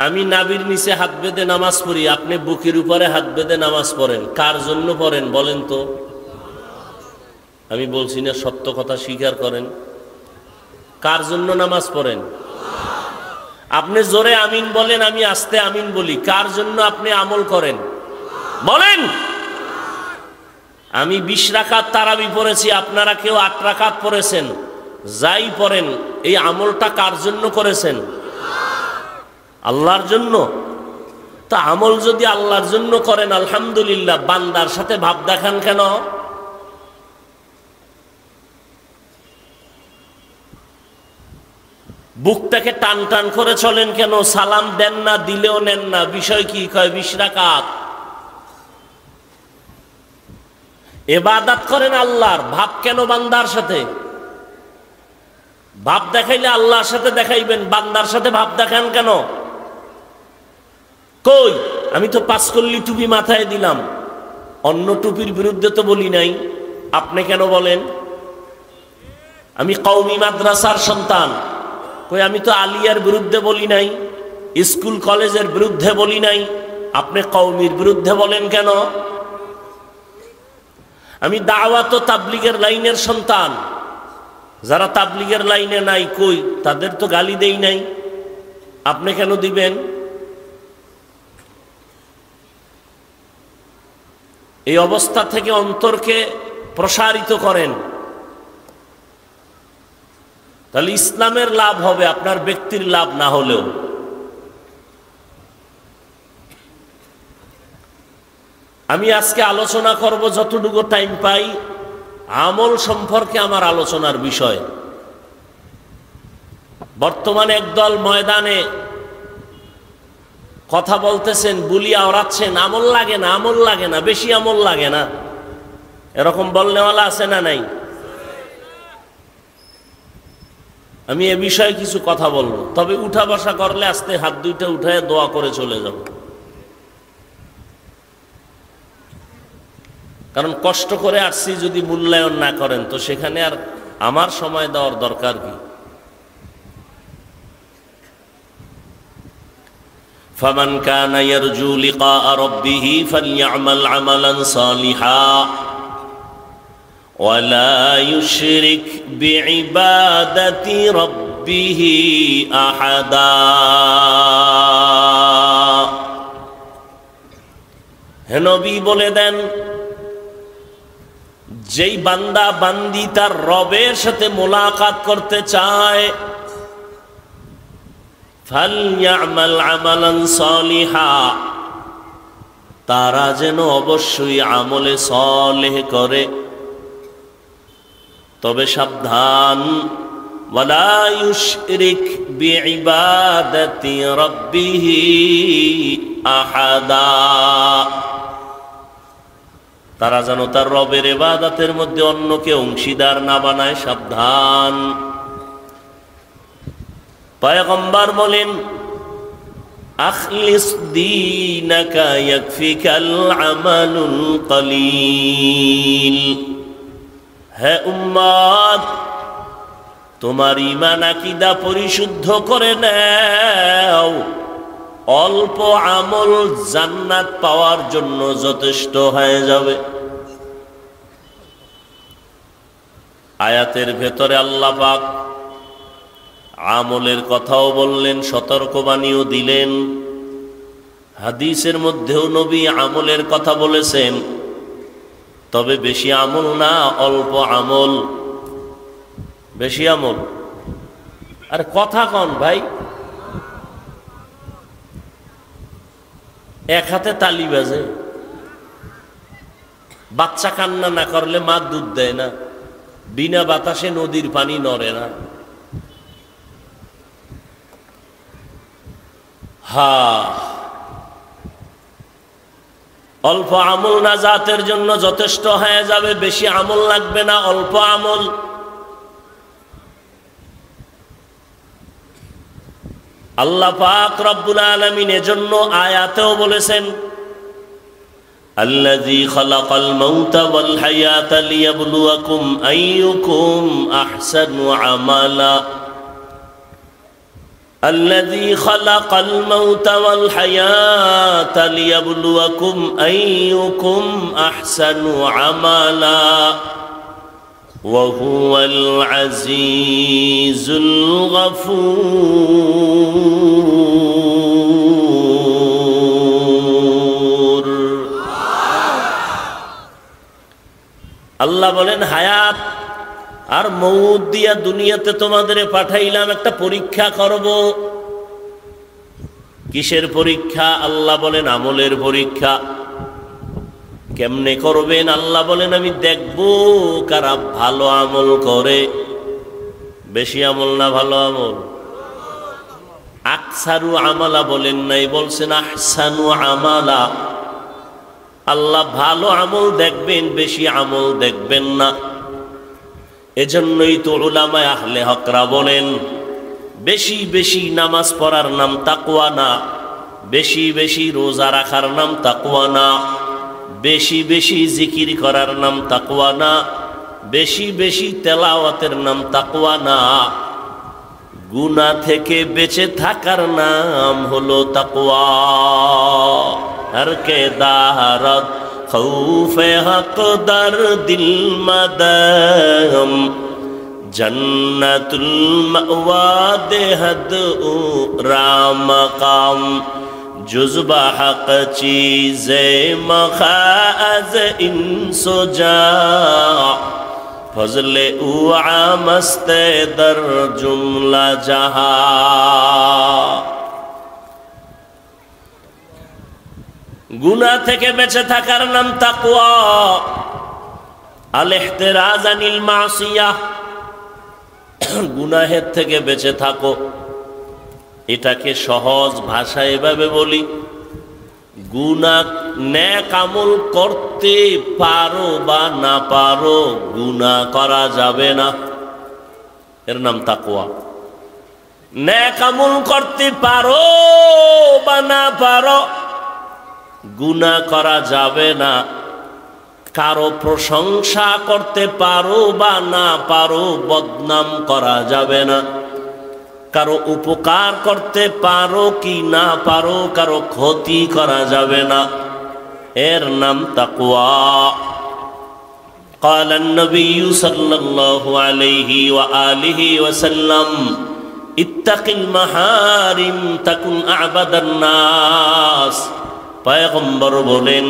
আমি নাভির নিচে হাত বেঁধে নামাজ পড়ি, আপনি বুকের উপরে হাত বেঁধে নামাজ পড়েন। কার জন্য পড়েন বলেন তো? আমি বলছি না, সত্য কথা স্বীকার করেন। কার জন্য নামাজ পড়েন? আপনি জোরে আমিন বলেন, আমি আস্তে আমিন বলি। কার জন্য আপনি আমল করেন বলেন? আমি 20 রাকাত তারাবি পড়েছি, আপনারা কেউ 8 রাকাত পড়েছেন। যাই পড়েন, এই আমলটা কার জন্য করেছেন? আল্লাহর জন্য। তা আমল যদি আল্লাহর জন্য করেন আলহামদুলিল্লাহ, বান্দার সাথে ভাব দেখান কেন? বুকটাকে টান টান করে চলেন কেন? সালাম দেন না, দিলেও নেন না। বিষয় কি? কয় 20 রাকাত। ইবাদত করেন আল্লাহর, ভাব কেন বান্দার সাথে? ভাব দেখাইলে আল্লাহর সাথে দেখাইবেন, বান্দার সাথে ভাব দেখান কেন? কই, আমি তো 5 কল্লি টুপি মাথায় দিলাম, অন্য টুপির বিরুদ্ধে তো বলি নাই। আপনি কেন বলেন? আমি কওমি মাদ্রাসার সন্তান, কই আমি তো আলিয়ার বিরুদ্ধে বলি নাই, স্কুল কলেজের বিরুদ্ধে বলি নাই। আপনি কওমির বিরুদ্ধে বলেন কেন? আমি দাওয়াত ও তাবলীগের লাইনের সন্তান, যারা তাবলীগের লাইনে নাই, কই তাদের তো গালি দেই নাই। আপনি কেন দিবেন? এই অবস্থা থেকে অন্তরকে প্রসারিত করেন, তাহলে ইসলামের লাভ হবে, আপনার ব্যক্তির লাভ না হলেও। আমি আজকে আলোচনা করব যতটুকু টাইম পাই, আমল সম্পর্কে আমার আলোচনার বিষয়। বর্তমানে একদল ময়দানে কথা বলতেছেন, বুলি আওড়াচ্ছেন, আমল লাগে না, আমল লাগে না, বেশি আমল লাগে না, এরকম বলনেওয়ালা আছে না নাই? আমি এ বিষয়ে কিছু কথা বলবো, তবে উঠা বসা করলে আস্তে হাত দুইটা উঠায় দোয়া করে চলে যাব, কারণ কষ্ট করে আসছি, যদি মূল্যায়ন না করেন তো সেখানে আর আমার সময় দেওয়ার দরকার কি? ফামান কানা ইয়ারজু লিকা রাব্বিহি ফালইআমাল আমালান সালিহা ওয়ালা ইউশরিক বিইবাদাতি রাব্বিহি আহাদা। হে নবী বলে দেন, যেই বান্দা বান্দি তার রবের সাথে মোলাকাত করতে চায়, ফালইআমাল আমালান সালিহা, তারা যেন অবশ্যই আমলে সালেহ করে, তবে সাবধান, ওয়ালা ইউশরিক বিইবাদাতি রাব্বিহি আহাদা, তারা যেন তার রবের ইবাদতের মধ্যে অন্যকে অংশীদার না বানায়, সাবধান। পয়গম্বর বলেন, আখলিস দীনাকা ইয়াকফিকাল আমালুল কলিল। হে উম্মত, তোমার ঈমান আকীদা পরিশুদ্ধ করে নাও, অল্প আমল জান্নাত পাওয়ার জন্য যথেষ্ট হয়ে যাবে। আয়াতের ভেতরে আল্লাহ পাক আমলের কথাও বললেন, সতর্কবাণীও দিলেন। হাদিসের মধ্যেও নবী আমলের কথা বলেছেন, তবে বেশি আমল না, অল্প আমল। বেশি আমল আর কথা কন ভাই, এক হাতে তালি বাজে, বাচ্চা কান্না না করলে মা দুধ দেয় না, বিনা বাতাসে নদীর পানি নড়ে না। অল্প আমল নাজাতের জন্য যথেষ্ট হয়ে যাবে, বেশি আমল লাগবে না, অল্প আমল। আল্লাহ পাক রব্বুল আলামিন এজন্য আয়াতেও বলেছেন, আল্লাযী খালাকাল মাউতা ওয়াল হায়াতা লিয়াবলুয়াকুম আইয়ুকুম আহসানু আমালা। الذي خلق الموت والحياة ليبلوكم أيكم أحسن عملا وهو العزيز الغفور। আল্লাহ বলেন, হায়াত আর মউত দিয়া দুনিয়াতে তোমাদের পাঠাইলাম, একটা পরীক্ষা করব। কিসের পরীক্ষা? আল্লাহ বলেন আমলের পরীক্ষা। কেমনে করবেন? আল্লাহ বলেন আমি দেখব কারা ভালো আমল করে। বেশি আমল না ভালো আমল? আকসারু আমালা বলেন নাই, বলছেন আহসানু আমালা। আল্লাহ ভালো আমল দেখবেন, বেশি আমল দেখবেন না। এজন্যই তো উলামায়ে আহলে হকরা বলেন, বেশি বেশি নামাজ পড়ার নাম তাকওয়া না, বেশি বেশি রোজা রাখার নাম তাকওয়া না, বেশি বেশি জিকির করার নাম তাকওয়া না, বেশি বেশি তেলাওয়াতের নাম তাকওয়া না, গুনাহ থেকে বেঁচে থাকার নাম হলো তাকওয়া। হর কে দারদ খৌফে হক দর দিল মদম জন্নতুল মাওয়া দেহদ রাম কাম जुज़्बा हक़ चीज़े मखाज़ इंसो जा फज़ले उआ मस्ते दर जुमला जहा। गुनाह থেকে বেঁচে থাকার নাম তাকওয়া। আল ইহতিরাজ আনিল মাসিয়াহ, গুনাহের থেকে বেঁচে থাকো। এটাকে সহজ ভাষায় এভাবে বলি, গুনাহ নেক আমল করতে পারো বা না পারো, গুনাহ করা যাবে না, এর নাম তাকওয়া। নেক আমল করতে পারো বা না পারো, গুনাহ করা যাবে না। কারো প্রশংসা করতে পারো বা না পারো, বদনাম করা যাবে না। কারো উপকার করতে পারো কি না পারো, কারো ক্ষতি করা যাবে না, এর নাম তাকওয়া। قال النبي صلى الله عليه وآله وسلم اتق المحارم تكن أعبد الناس। পয়গম্বর বলেন,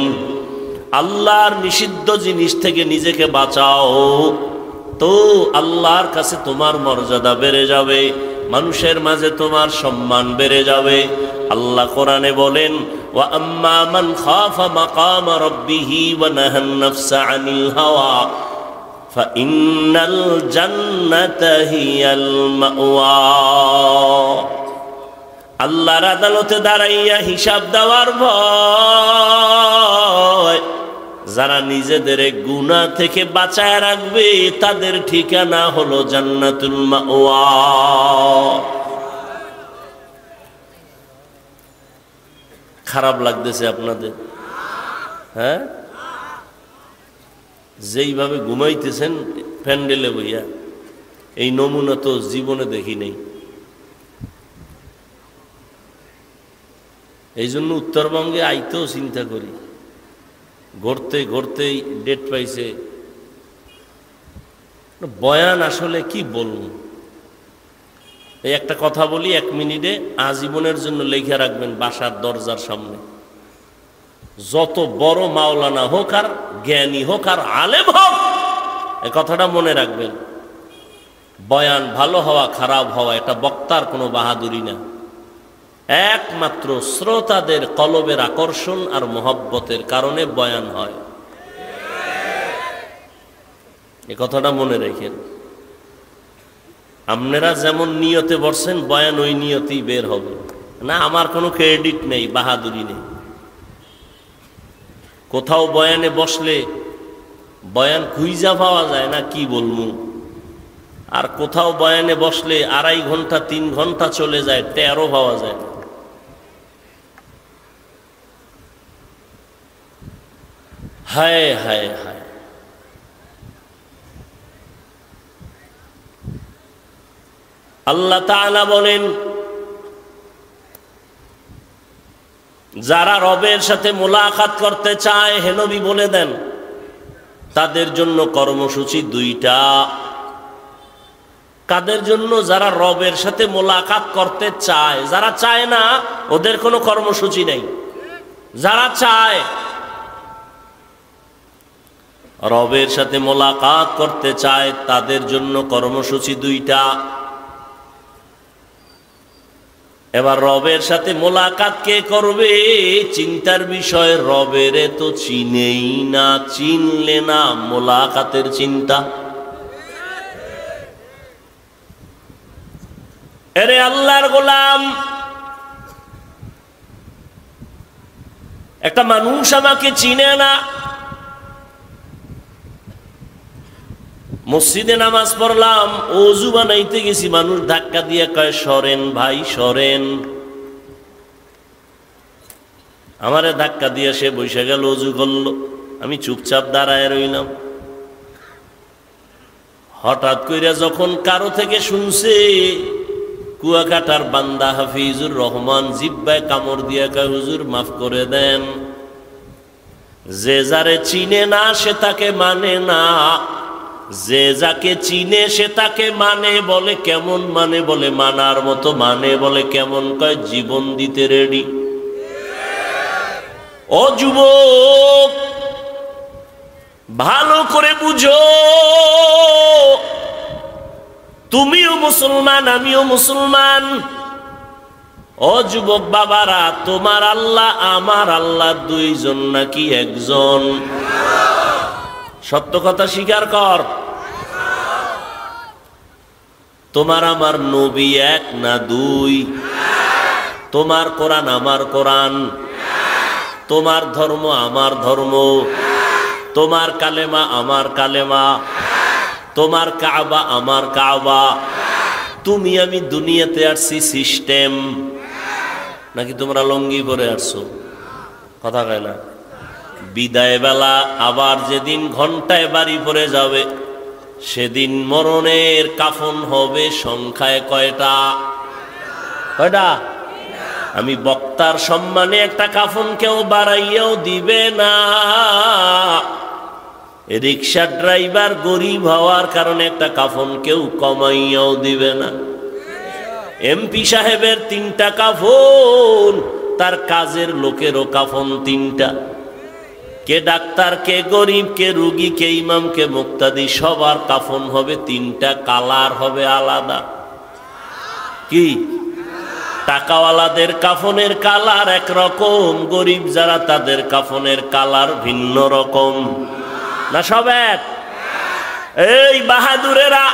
আল্লাহর নিষিদ্ধ জিনিস থেকে নিজেকে বাঁচাও, তো আল্লাহর কাছে তোমার মর্যাদা বেড়ে যাবে, মানুষের মাঝে তোমার সম্মান বেড়ে যাবে। আল্লাহ কোরআনে বলেন, ওয়া আম্মা মান খাফা মাকাম রাব্বিহি ওয়া নাহান নাফসা আনিল হাওয়া ফাইন্নাল জান্নাতা হিয়াল মাওয়া। আল্লাহর আদালতে দাঁড়াইয়া হিসাব দেওয়ার ভয়, যারা নিজেদের গুনাহ থেকে বাঁচায় রাখবে তাদের ঠিকানা হলো জান্নাতুল মাওয়া। খারাপ লাগতেছে আপনাদের? হ্যাঁ, যেইভাবে ঘুমাইতেছেন প্যান্ডেলে বইয়া, এই নমুনা তো জীবনে দেখি নেই। এই জন্য উত্তরবঙ্গে আইতেও চিন্তা করি, ঘুরতে ঘুরতেই ডেট পাইছে। বয়ান আসলে কি বলবো, এই একটা কথা বলি 1 মিনিটে, আজীবনের জন্য লেখা রাখবেন বাসার দরজার সামনে। যত বড় মাওলানা হোক আর জ্ঞানী হোক আর আলেম হোক, এই কথাটা মনে রাখবেন। বয়ান ভালো হওয়া খারাপ হওয়া এটা বক্তার কোনো বাহাদুরি না, একমাত্র শ্রোতাদের কলবের আকর্ষণ আর মোহব্বতের কারণে বয়ান হয়। এ কথাটা মনে রাখেন। আপনারা যেমন নিয়তে বসছেন, বয়ান ওই নিয়তেই বের হবে না। আমার কোনো ক্রেডিট নেই, বাহাদুরি নেই। কোথাও বয়ানে বসলে বয়ান খুঁজা পাওয়া যায় না, কি বলবো। আর কোথাও বয়ানে বসলে 2.5 ঘন্টা 3 ঘন্টা চলে যায়, 13 পাওয়া যায় না। হায় হায় হায়, আল্লাহ তাআলা বলেন, যারা রবের সাথে মোলাকাত করতে চায়, হে নবী বলে দেন, তাদের জন্য কর্মসূচি 2টা। কাদের জন্য? যারা রবের সাথে মোলাকাত করতে চায়। যারা চায় না ওদের কোনো কর্মসূচি নেই। যারা চায় রবের সাথে মোলাকাত করতে চায়, তাদের জন্য কর্মসূচি 2টা। এবার রবের সাথে মোলাকাত কে করবে? চিন্তার বিষয়, রবের তো চিনেই না, চিনলে না মোলাকাতের চিন্তা। এরে আল্লাহর গোলাম, একটা মানুষ আমাকে চিনে না, মসজিদে নামাজ পড়লাম, ওযু বানাইতে গেছি, মানুষ ধাক্কা দিয়ে কয় সরেন ভাই সরেন। আমারে ধাক্কা দিয়ে সে বসে গেল, ওযু করলো, আমি চুপচাপ দাঁড়ায় রইলাম। হঠাৎ কইরা যখন কারো থেকে শুনছে, কুয়াকাটার বান্দা হাফিজুর রহমান জিব্বায় কামড় দিয়া কয়, হুজুর মাফ করে দেন। যে যারে চিনে না সে তাকে মানে না, যে যাকে চিনে সে তাকে মানে। বলে কেমন মানে? বলে মানার মতো মানে। বলে কেমন? কয় জীবন দিতে রেডি। ও যুবক, ভালো করে বুঝো, তুমিও মুসলমান, আমিও মুসলমান। ও যুবক বাবারা, তোমার আল্লাহ আমার আল্লাহ 2 জন নাকি 1 জন? সত্য কথা স্বীকার কর। তোমার আমার নবী এক না দুই? তোমার কোরআন আমার কোরআন, তোমার ধর্ম আমার ধর্ম, তোমার কালেমা আমার কালেমা, তোমার কাবা আমার কাবা। তুমি আমি দুনিয়াতে আসছি সিস্টেম, নাকি তোমরা লঙ্গি পরে আসছো? কথা কয় না। বিদায় বেলা আবার যেদিন ঘন্টায় বাড়ি পড়ে যাবে, সেদিন মরণের কাফন হবে সংখ্যায় কয়টা? কয়টা? আমি বক্তার সম্মানে একটা কাফন কেউ বাড়াইয়াও দিবে না। রিক্সা ড্রাইভার গরিব হওয়ার কারণে একটা কাফন কেউ কমাইয়াও দিবে না। এমপি সাহেবের 3টা কাফন, তার কাজের লোকেরও কাফন 3টা। কে ডাক্তার, কে গরিব, কে রুগী, কে ইমাম, কে মুক্তাদি, সবার কাফন হবে 3টা, কালার হবে আলাদা। কি? টাকাওয়ালাদের কাফনের কালার একরকম, গরিব যারা তাদের কাফনের কালার ভিন্ন রকম। না সব এক? এই বাহাদুরেরা,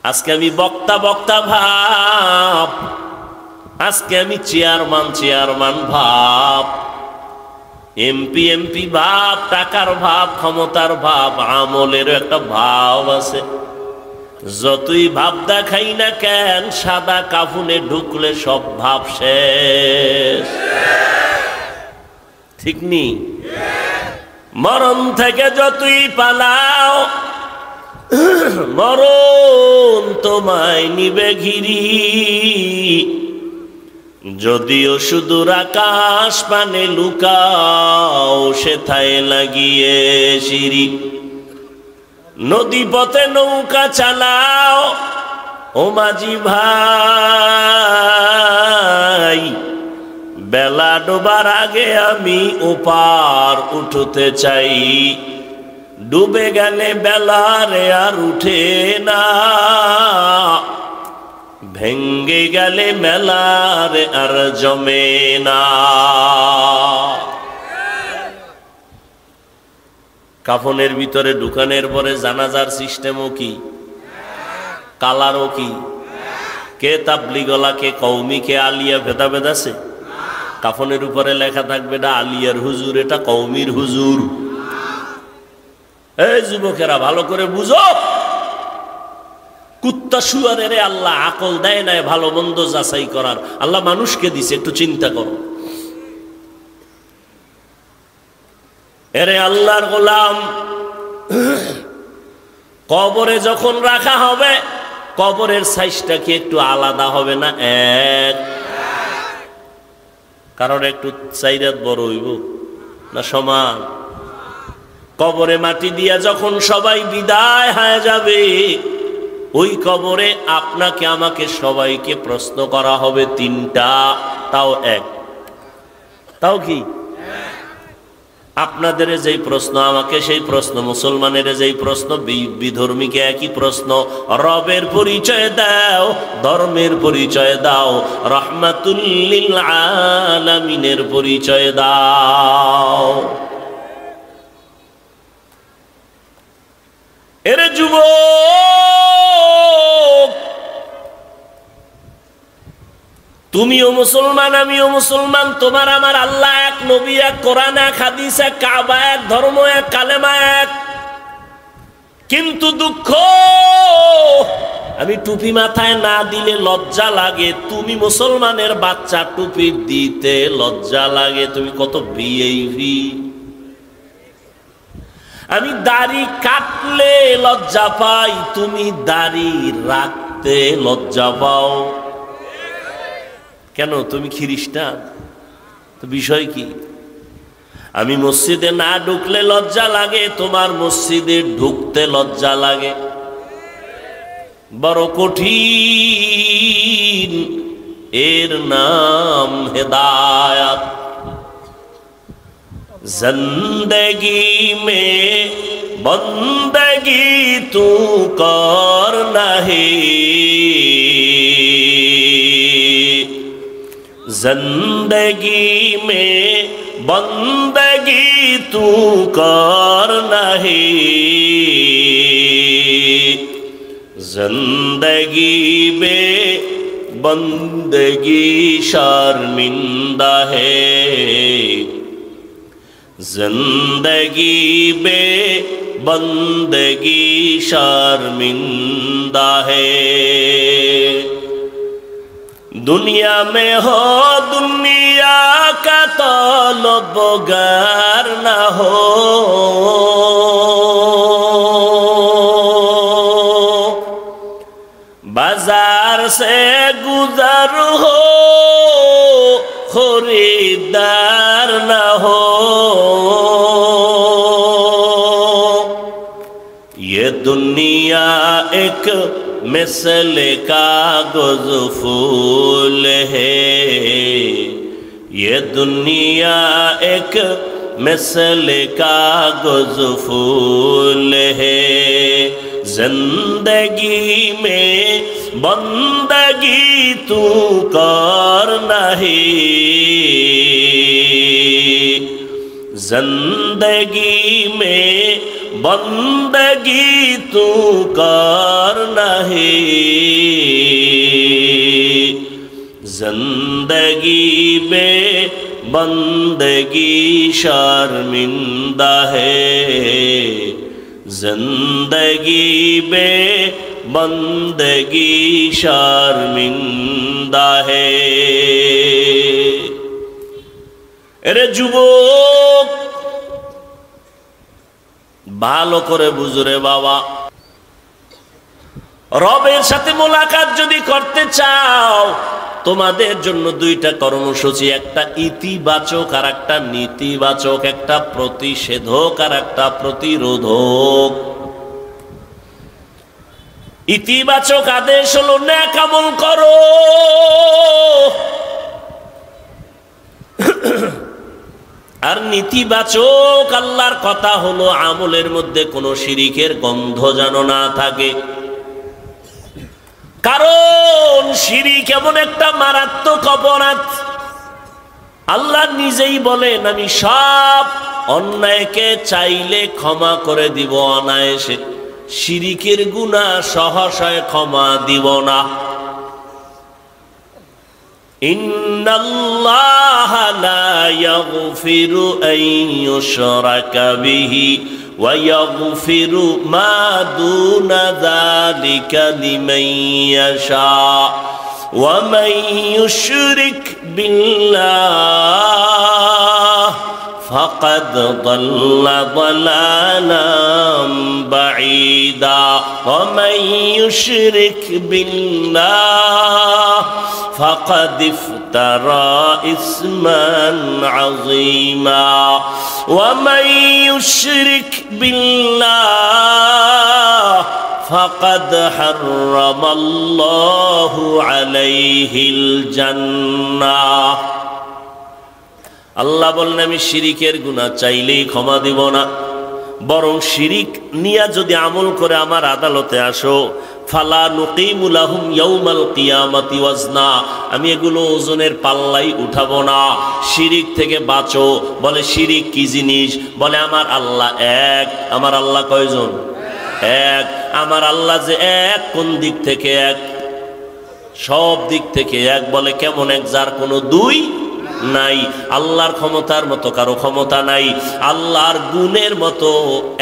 আজকে আমি বক্তা বক্তা ভাব, আজকে আমি চেয়ারম্যান ভাব, এমপি এমপি ভাব, টাকার ভাব, ক্ষমতার ভাব, আমলের একটা ভাব আছে। যতই ভাব দেখাই না কেন, সাদা কাফনে ঢুকলে সব ভাব শেষ। ঠিক নি? মরণ থেকে যতই পালাও, মরণ তোমায় নিবে ঘিরি। যদিও সুদূর আকাশ পানে লুকাও, সেথায় লাগিয়ে সিঁড়ি। নদী পথে নৌকা চালাও ও মাঝি ভাই, বেলা ডোবার আগে আমি ওপার উঠতে চাই। ডুবে গেলে বেলারে আর উঠে না, ভেঙ্গে গেলে মেলারে আর জমে না। কাফনের ভিতরে ঢুকানোর পরে জানাজার সিস্টেমও কি, কালারও কি? কে তাবলিগলা, কে কওমি, কে আলিয়া, ভেদাভেদ আছে? কাফনের উপরে লেখা থাকবে এটা আলিয়ার হুজুর, এটা কওমির হুজুর। এই যুবকেরা ভালো করে বুঝো, কুত্তা শুয়ারের আল্লাহ আকল দেয় নাই ভালো মন্দ যাচাই করার। আল্লাহ মানুষকে দিছে, একটু চিন্তা করো। এরে আল্লাহর গোলাম, কবরে যখন রাখা হবে, কবরের সাইজটা কি একটু আলাদা হবে না? এক? কারণ একটু চাইরাত বড় হইব না সমান? কবরে মাটি দিয়া যখন সবাই বিদায় হয়ে যাবে, ওই কবরে আপনাকে আমাকে সবাইকে প্রশ্ন করা হবে 3টা, তাও এক। তাও কি? আপনাদের যেই প্রশ্ন, আমাকে সেই প্রশ্ন, মুসলমানের যেই প্রশ্ন, বিধর্মীকে একই প্রশ্ন। রবের পরিচয় দাও, ধর্মের পরিচয় দাও, রাহমাতুল লিল আলামিনের পরিচয় দাও। এরে যুবক, তুমিও মুসলমান, আমিও মুসলমান, তোমার আমার আল্লাহ এক, নবী এক, কোরআন এক, হাদিস এক, কাবা এক, ধর্ম এক, কালেমা এক। কিন্তু দুঃখ, আমি টুপি মাথায় না দিলে লজ্জা লাগে। তুমি মুসলমানের বাচ্চা, টুপি দিতে লজ্জা লাগে। তুমি কত ভিআইপি। আমি দাড়ি কাটলে লজ্জা পাই, তুমি দাড়ি রাখতে লজ্জা পাও কেন? তুমি খ্রিস্টান, তো বিষয় কি? আমি মসজিদে না ঢুকলে লজ্জা লাগে, তোমার মসজিদে ঢুকতে লজ্জা লাগে। বড় কঠিন, এর নাম হেদায়াত। जिंदगी में बंदगी तू कर नहीं, जिंदगी में बंदगी तू कर नहीं, जिंदगी में बंदगी शर्मिंदा है, जिंदगी में बंदगी शर्मिंदा है। दुनिया में हो दुनिया का तलबगार न हो, बाजार से गुजर हो खरीदार न हो। ये दुनिया एक मिसल कागज फूल है, ये दुनिया एक मिसल कागज फूल है। जिंदगी में बंदगी तू कर नहीं, जिंदगी में बंदगी तू कर नहीं, जिंदगी में बंदगी शर्मिंदा है, जिंदगी में बंदगी शर्मिंदा है। अरे যুবক ভালো করে বুঝরে বাবা, রবের সাথে মোলাকাত যদি করতে চাও তোমাদের জন্য দুইটা কর্মসূচি, একটা ইতিবাচক আর একটা নীতিবাচক, একটা প্রতিষেধক আর একটা প্রতিরোধক। ইতিবাচক আদেশ হলো নেক আমল করো, আর নীতিবাচক আল্লাহর কথা হলো আমলের মধ্যে কোনো শিরিকের গন্ধ যেন না থাকে। কারণ শিরিক এমন একটা মারাত্মক অপরাধ, আল্লাহ নিজেই বলেন আমি সব অন্যায়কে চাইলে ক্ষমা করে দিব অনায়াসে, শিরিকের গুনাহ সহসায় ক্ষমা দিব না। ইন্নাল্লাহা লা ইয়াগফিরু আন ইউশরাকা বিহি ওয়া ইয়াগফিরু মা দুনা যালিকা লিমান ইয়াশা ওয়া মান ইউশরিক বিল্লাহ ফাকাদ দাল্লা দালালাম বাঈদা ওয়া মান ইউশরিক বিল্লাহ فقد افترى إثما عظيما ومن يشرك بالله فقد حرم الله عليه الجنة। আল্লাহ বলেন আমি শিরিকের গুনাহ চাইলেই ক্ষমা দিব না, বরং শিরিক নিয়ে যদি আমল করে আমার আদালতে আসো ফালা নুকিমু লাহুম ইয়াউমাল কিয়ামাতি ওয়াজনা, আমি এগুলো ওজনের পাল্লাই উঠাবো না। শিরিক থেকে বাঁচো। বলে শিরিক কি জিনিস? বলে আমার আল্লাহ এক। আমার আল্লাহ কয়জন? এক। আমার আল্লাহ যে এক, কোন দিক থেকে এক? সব দিক থেকে এক। বলে কেমন এক? যার কোনো দুই নাই। আল্লাহর ক্ষমতার মতো কারো ক্ষমতা নাই, আল্লাহর গুণের মতো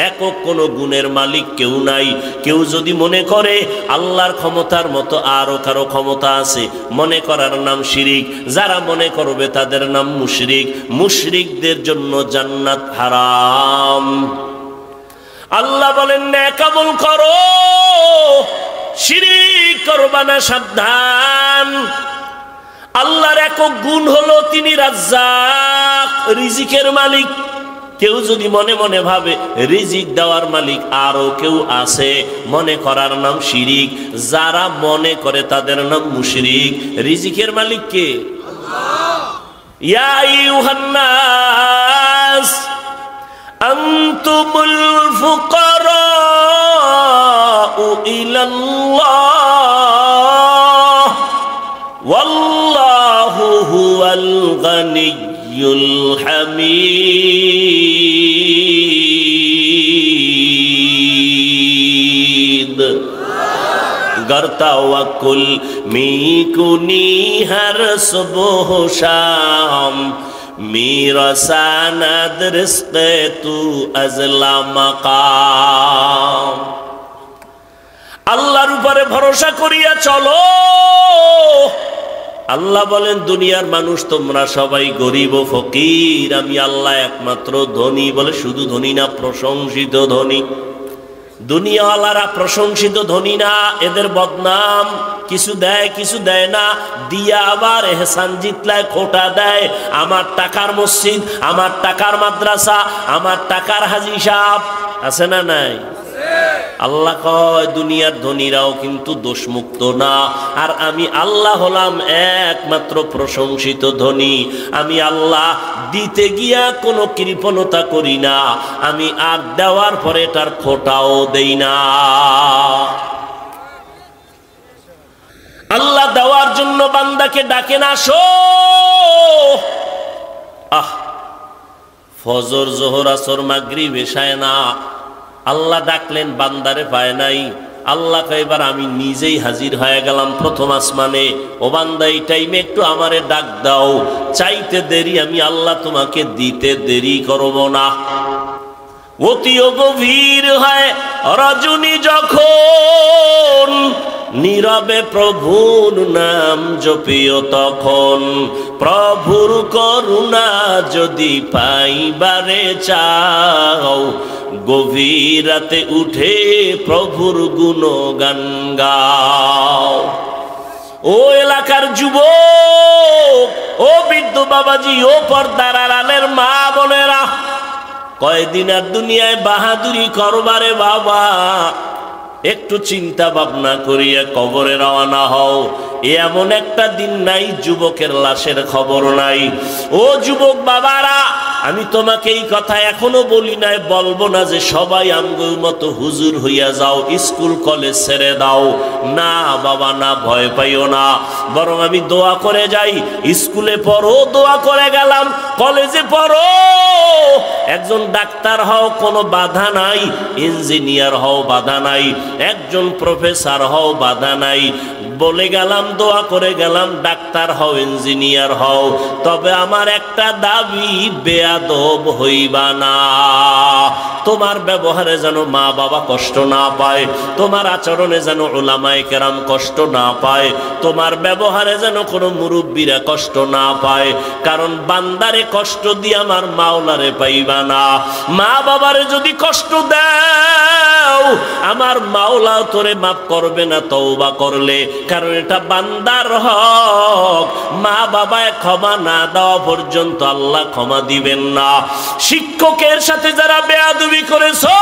একক কোনো গুণের মালিক কেউ নাই। কেউ যদি মনে করে আল্লাহর ক্ষমতার মতো আরো কারো ক্ষমতা আছে, মনে করার নাম শিরিক। যারা মনে করবে তাদের নাম মুশরিক। মুশরিকদের জন্য জান্নাত হারাম। আল্লাহ বলেন নেক আমল করো, শিরিক করবা না, সাবধান। আল্লাহর একক গুণ হলো তিনি রাজ্জাক, রিজিকের মালিক। কেউ যদি মনে মনে ভাবে রিজিক দেওয়ার মালিক আরো কেউ আছে, মনে করার নাম শিরিক। যারা মনে করে তাদের নাম মুশরিক। রিজিকের মালিক কে? আল্লাহ। ইয়া আইয়ুহান নাস আনতুমুল ফুকারাউ ইলাল্লাহ ওয়াল্লাহু হুয়াল গানিয়্যুল হামিদ। गर तवक्कुल मीकुनी हर सुबह शाम मेरा सनद रिज़्क़े तू अज़ला मकाम। আল্লাহর উপরে ভরসা করিয়া চলো। আল্লাহ বলেন দুনিয়ার মানুষ তোমরা সবাই গরিব ও ফকির, আমি আল্লাহ একমাত্র ধনী। বলে শুধু ধনী না, প্রশংসিত ধনী। দুনিয়াওয়ালারা প্রশংসিত ধনী না, এদের বদনাম। কিছু দেয় কিছু দেয় না, দিয়া আবার এহসান জিতলায় খোটা দেয়। আমার টাকার মসজিদ, আমার টাকার মাদ্রাসা, আমার টাকার হাজী সাহেব, আছে না নাই? আল্লাহ কয় দুনিয়ার ধনীরাও কিন্তু দোষমুক্ত না, আর আমি আল্লাহ হলাম একমাত্র প্রশংসিত ধনী। আমি আল্লাহ দিতে গিয়া কোনো কৃপণতা করি না, আমি আর দেওয়ার পরে তার খোটাও দেই না। আল্লাহ দেওয়ার জন্য বান্দাকে ডাকেন, আসো। ফজর, জোহর, আসর, মাগরিব, এশায় না, আল্লাহ ডাকলেন, বান্দারে পায় নাই। আল্লাহ এবার আমি নিজেই হাজির হয়ে গেলাম প্রথম আসমানে। ও বান্দা এই টাইমে একটু আমারে ডাক দাও, চাইতে দেরি, আমি আল্লাহ তোমাকে দিতে দেরি করব না। অতিও গভীর হয় রজনী যখন, নীরবে প্রভুর নাম জপিও তখন। প্রভুর করুণা যদি পাইবারে চাও, গভীর রাতে উঠে প্রভুর গুণগান গাও। ও এলাকার যুবক, ও বৃদ্ধ বাবাজি, ও পর্দার আড়ালের মা বোনেরা, কয়দিন আর দুনিয়ায় বাহাদুরি করবারে বাবা। একটু চিন্তা ভাবনা করিয়া কবরে রওনা হও। এমন একটা দিন নাই যুবকের লাশের খবর নাই। ও যুবক বাবারা, আমি তোমাকে এই কথা এখনো বলি নাই, বলবো না যে সবাই আমগুর মতো হুজুর হইয়া যাও, স্কুল কলেজ ছেড়ে দাও। না বাবা না, ভয় পাইও না, বরং আমি দোয়া করে যাই। স্কুলে পড়ো, দোয়া করে গেলাম। কলেজে পড়ো, একজন ডাক্তার হও, কোনো বাধা নাই। ইঞ্জিনিয়ার হও, বাধা নাই। একজন প্রফেসর হও, বাধা নাই। বলে গেলাম, দোয়া করে গেলাম, ডাক্তার হও, ইঞ্জিনিয়ার হও। তবে আমার একটা দাবি, বেয়াদব হইবা না। তোমার ব্যবহারে যেন মা বাবা কষ্ট না পায়, তোমার আচরণে যেন উলামায়ে কেরাম কষ্ট না পায়, তোমার ব্যবহারে যেন কোনো মুরব্বীরা কষ্ট না পায়। কারণ বান্দারে কষ্ট দিয়ে আমার মাওলারে পাইবা না। মা বাবারে যদি কষ্ট দাও, আমার মাওলাও তোরে মাফ করবে না তওবা করলে। কারণ এটা বান্দার হক। মা বাবায় ক্ষমা না দেওয়া পর্যন্ত আল্লাহ ক্ষমা দিবেন না। শিক্ষকের সাথে যারা বেয়াদবি করেছো,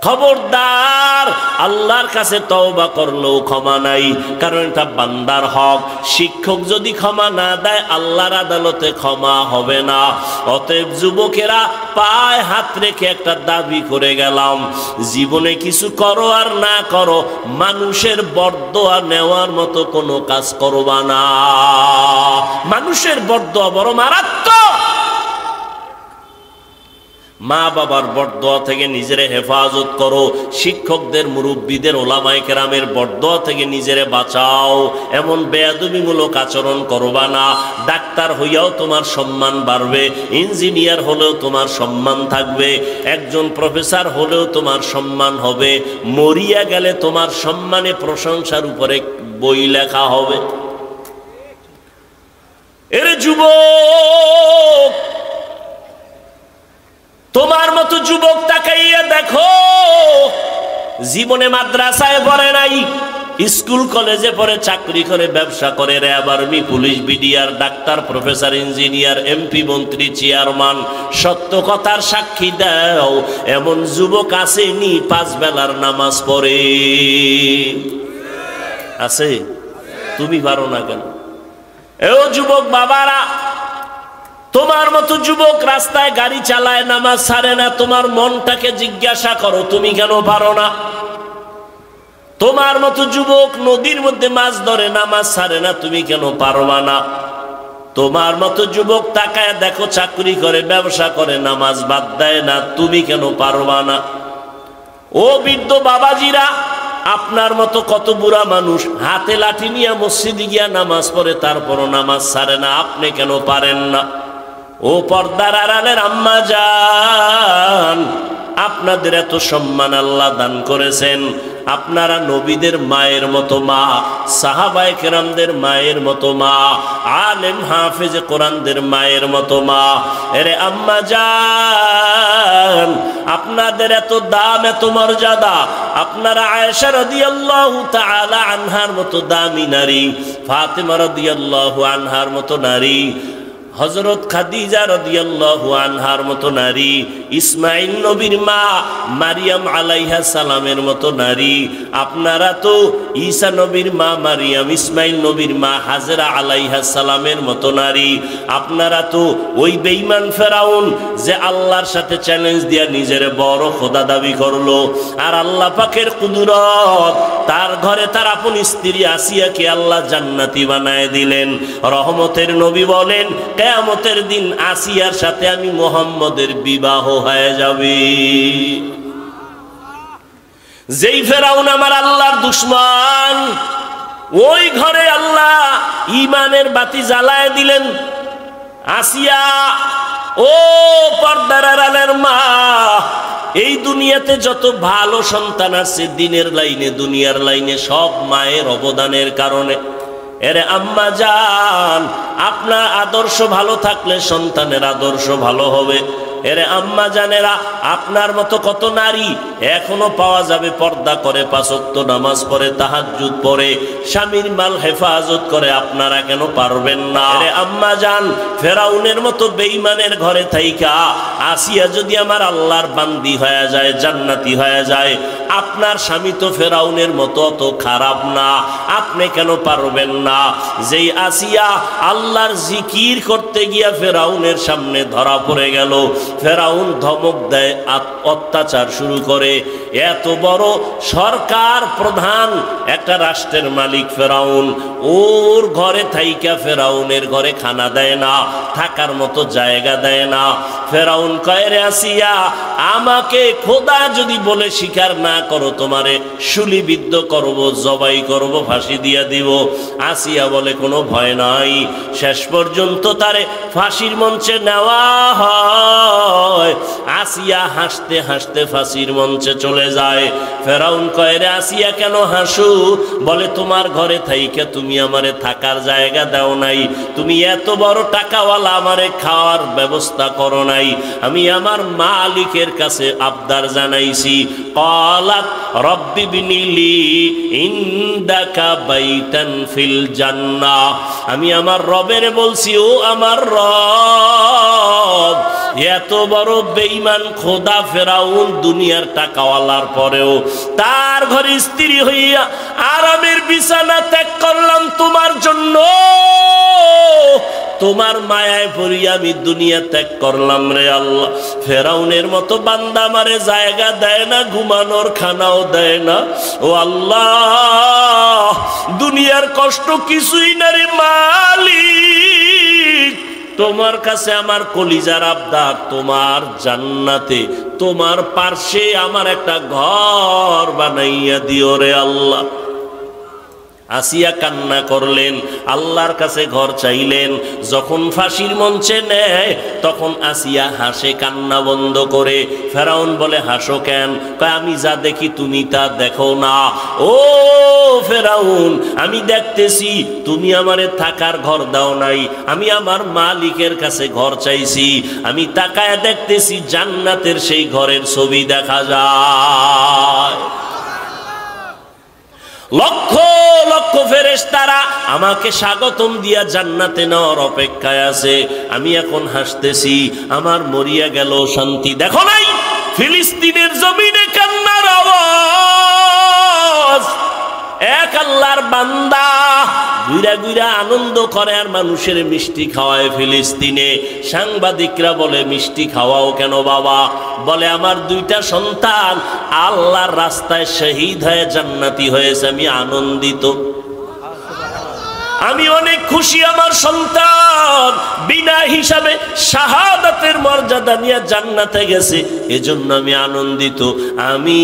খবরদার, আল্লাহর কাছে তওবা করলেও ক্ষমা নাই, কারণ এটা বান্দার হক। শিক্ষক যদি ক্ষমা না দেয়, আল্লাহর আদালতে ক্ষমা হবে না। অতএব যুবকেরা, পায়ে হাত রেখে একটা দাবি করে গেলাম, জীবনে কিছু করো আর না করো, মানুষের বরদোয়া নেওয়ার মতো কোনো কাজ করবা না। মানুষের বরদোয়া বড় মারাত্মক। মা বাবার বরদোয়া থেকে নিজেরে হেফাজত করো। শিক্ষকদের, মুরব্বীদের, ওলামায়ে কেরামের বরদোয়া থেকে নিজেরে বাঁচাও। এমন বেয়াদবিমূলক আচরণ করবা না। ডাক্তার হইয়াও তোমার সম্মান বাড়বে, ইঞ্জিনিয়ার হলেও তোমার সম্মান থাকবে, একজন প্রফেসর হলেও তোমার সম্মান হবে। মরিয়া গেলে তোমার সম্মানে প্রশংসার উপরে বই লেখা হবে। এর যুবক, তোমার মতো যুবক তাকাইয়া দেখো, জীবনে মাদ্রাসায় পড়ে নাই, স্কুল কলেজে পড়ে, চাকরি করে, ব্যবসা করে, RAB, army, police, BDR, doctor, professor, engineer, MP, মন্ত্রী, চেয়ারম্যান। সত্য কথার সাক্ষী দাও, এমন যুবক আসেনি 5 বেলার নামাজ পড়ে? আছে? তুমি পারো না কেন? এও যুবক বাবারা, তোমার মতো যুবক রাস্তায় গাড়ি চালায়, নামাজ ছাড়ে না। তোমার মনটাকে জিজ্ঞাসা করো, তুমি কেন পারো না? তোমার মতো যুবক নদীর মধ্যে মাছ ধরে, নামাজ ছাড়ে না, তুমি কেন পারবা না? তোমার মতো যুবক তাকায় দেখো, চাকরি করে, ব্যবসা করে, নামাজ বাদ দেয় না, তুমি কেন পারবা না? ও বৃদ্ধ বাবাজিরা, আপনার মতো কত বুড়া মানুষ হাতে লাঠি নিয়ে মসজিদে গিয়া নামাজ পড়ে, তারপরও নামাজ ছাড়ে না, আপনি কেন পারেন না? ও পর্দার আড়ালের আম্মা জান, আপনাদের এত সম্মান আল্লাহ দান করেছেন, আপনারা নবীদের মায়ের মতো মা, সাহাবায়ে কেরামদের মায়ের মতো মা, আলেম হাফেজে কোরআনদের মায়ের মতো মা। এরে আম্মা জান, আপনাদের এত দাম, এত মর্যাদা। আপনারা আয়েশা রাদিয়াল্লাহু তাআলা আনহার মতো দামি নারী, ফাতেমা রাদিয়াল্লাহু আনহার মতো নারী, হযরত খাদিজা রাদিয়াল্লাহু আনহার মতো নারী, ইসমাইল নবীর মা মারিয়াম আলাইহা সালামের মতো নারী, আপনারা তো ঈসা নবীর মা মারিয়াম, ইসমাইল নবীর মা হাজেরা আলাইহা সালামের মতো নারী। আপনারা তো ওই বেঈমান ফেরাউন যে আল্লাহর সাথে চ্যালেঞ্জ দিয়া নিজের বড় খোদা দাবি করলো, আর আল্লাহ পাকের কুদরত, তার ঘরে তার আপন স্ত্রী আসিয়াকে আল্লাহ জান্নাতি বানায় দিলেন। রহমতের নবী বলেন, কিয়ামতের দিন আসিয়ার সাথে আমি মুহাম্মদের বিবাহ হয়ে যাবে। যেই ফেরাউন আমার আল্লাহর দুশমন, ওই ঘরে আল্লাহ ঈমানের বাতি জ্বালায় দিলেন। আসিয়া, ও পর্দার আড়ালের মা, এই দুনিয়াতে যত ভালো সন্তান আছে দিনের লাইনে, দুনিয়ার লাইনে, সব মায়ের অবদানের কারণে। এরে আম্মা জান, আপনার আদর্শ ভালো থাকলে সন্তানের আদর্শ ভালো হবে। এরে আম্মা জানেরা, আপনার মতো কত নারী এখনো পাওয়া যাবে পর্দা করে, 5 ওয়াক্ত নামাজ পড়ে, তাহাজ্জুদ পড়ে, স্বামীর মাল হেফাজত করে, আপনারা কেন পারবেন না? এরে আম্মা জান, ফেরাউনের মতো বেঈমানের ঘরে থাইকা আসিয়া যদি আমার আল্লাহর বান্দি হয়ে যায়, জান্নাতি হয়ে যায়, আপনার স্বামী তো ফেরাউনের মতো অত খারাপ না, আপনি কেন পারবেন না? যেই আসিয়া আল্লাহর জিকির করতে গিয়া ফেরাউনের সামনে ধরা পড়ে গেল, ফেরাউন ধমক দেয়, অত্যাচার শুরু করে। এত বড় সরকার প্রধান একটা রাষ্ট্রের মালিক ফেরাউন, ওর ঘরে থাইকা ফেরাউনের ঘরে খানা দেয় না, থাকার মতো জায়গা দেয় না। ফেরাউন কয়, রে আসিয়া, আমাকে খোদা যদি বলে স্বীকার না করো, তোমারে শুলিবিদ্ধ করব, জবাই করব, ফাঁসি দিয়া দিব। আসিয়া বলে কোনো ভয় নাই। শেষ পর্যন্ত তারে ফাঁসির মঞ্চে নেওয়া হয়। আসিয়া হাসতে হাসতে ফাঁসির মঞ্চে চলে যায়। ফেরাউন কয়, রে আসিয়া কেন হাসু? বলে, তোমার ঘরে থাইকা তুমি আমারে থাকার জায়গা দাও নাই, তুমি এত বড় টাকাওয়ালা, আমারে খাওয়ার ব্যবস্থা করো নাই। আমি আমার মালিকের কাছে আবদার জানাইছি, ক্বালাত রব্বি বিনিলি ইনদাকা বাইতান ফিল জান্নাহ। আমি আমার রবের বলছি, ও আমার রব, এত বড় বেঈমান খোদা ফেরাউন দুনিয়ার টাকাওয়ালার পরেও তার ঘরে স্ত্রী হইয়া আরামের বিছানা ত্যাগ করলাম তোমার জন্য। তোমার মায়ায় পড়ি আমি দুনিয়া ত্যাগ করলাম রে আল্লাহ। ফেরাউনের মতো বান্দা আমারে জায়গা দেয় না, ঘুমানোর খানাও দেয় না। ও আল্লাহ, দুনিয়ার কষ্ট কিছুই না রে মালিক, তোমার কাছে আমার কলিজার আবদার, তোমার জান্নাতে, তোমার পার্শ্বে আমার একটা ঘর বানাইয়া দিও রে আল্লাহ। আসিয়া কান্না করলেন, আল্লাহর কাছে ঘর চাইলেন। যখন ফাঁসির মঞ্চে নেয় তখন আসিয়া হাসে কান্না বন্ধ করে। ফেরাউন বলে, হাসো কেন? কয়, আমি যা দেখি তুমি তা দেখো না। ও ফেরাউন, আমি দেখতেছি তুমি আমারে থাকার ঘর দাও নাই, আমি আমার মালিকের কাছে ঘর চাইছি, আমি তাকায় দেখতেছি জান্নাতের সেই ঘরের ছবি দেখা যায়। লক্ষ লক্ষ ফেরেশতারা আমাকে স্বাগতম দিয়া জান্নাতে নেওয়ার অপেক্ষায় আছে। আমি এখন হাসতেছি, আমার মরিয়া গেল শান্তি। দেখো নাই ফিলিস্তিনের জমিনে কান্নার আওয়াজ? এক আল্লাহর বান্দা ঘুরা ঘুরা আনন্দ করে আর মানুষের মিষ্টি খাওয়ায় ফিলিস্তিনে। সাংবাদিকরা বলে, মিষ্টি খাওয়াও কেন বাবা? বলে, আমার 2টা সন্তান আল্লাহর রাস্তায় শহীদ হয়ে জান্নাতি হয়েছে, আমি আনন্দিত। আমি অনেক খুশি আমার সন্তান বিনা হিসাবে শাহাদাতের মর্যাদা নিয়ে জান্নাতে গেছে, এজন্য আমি আনন্দিত। আমি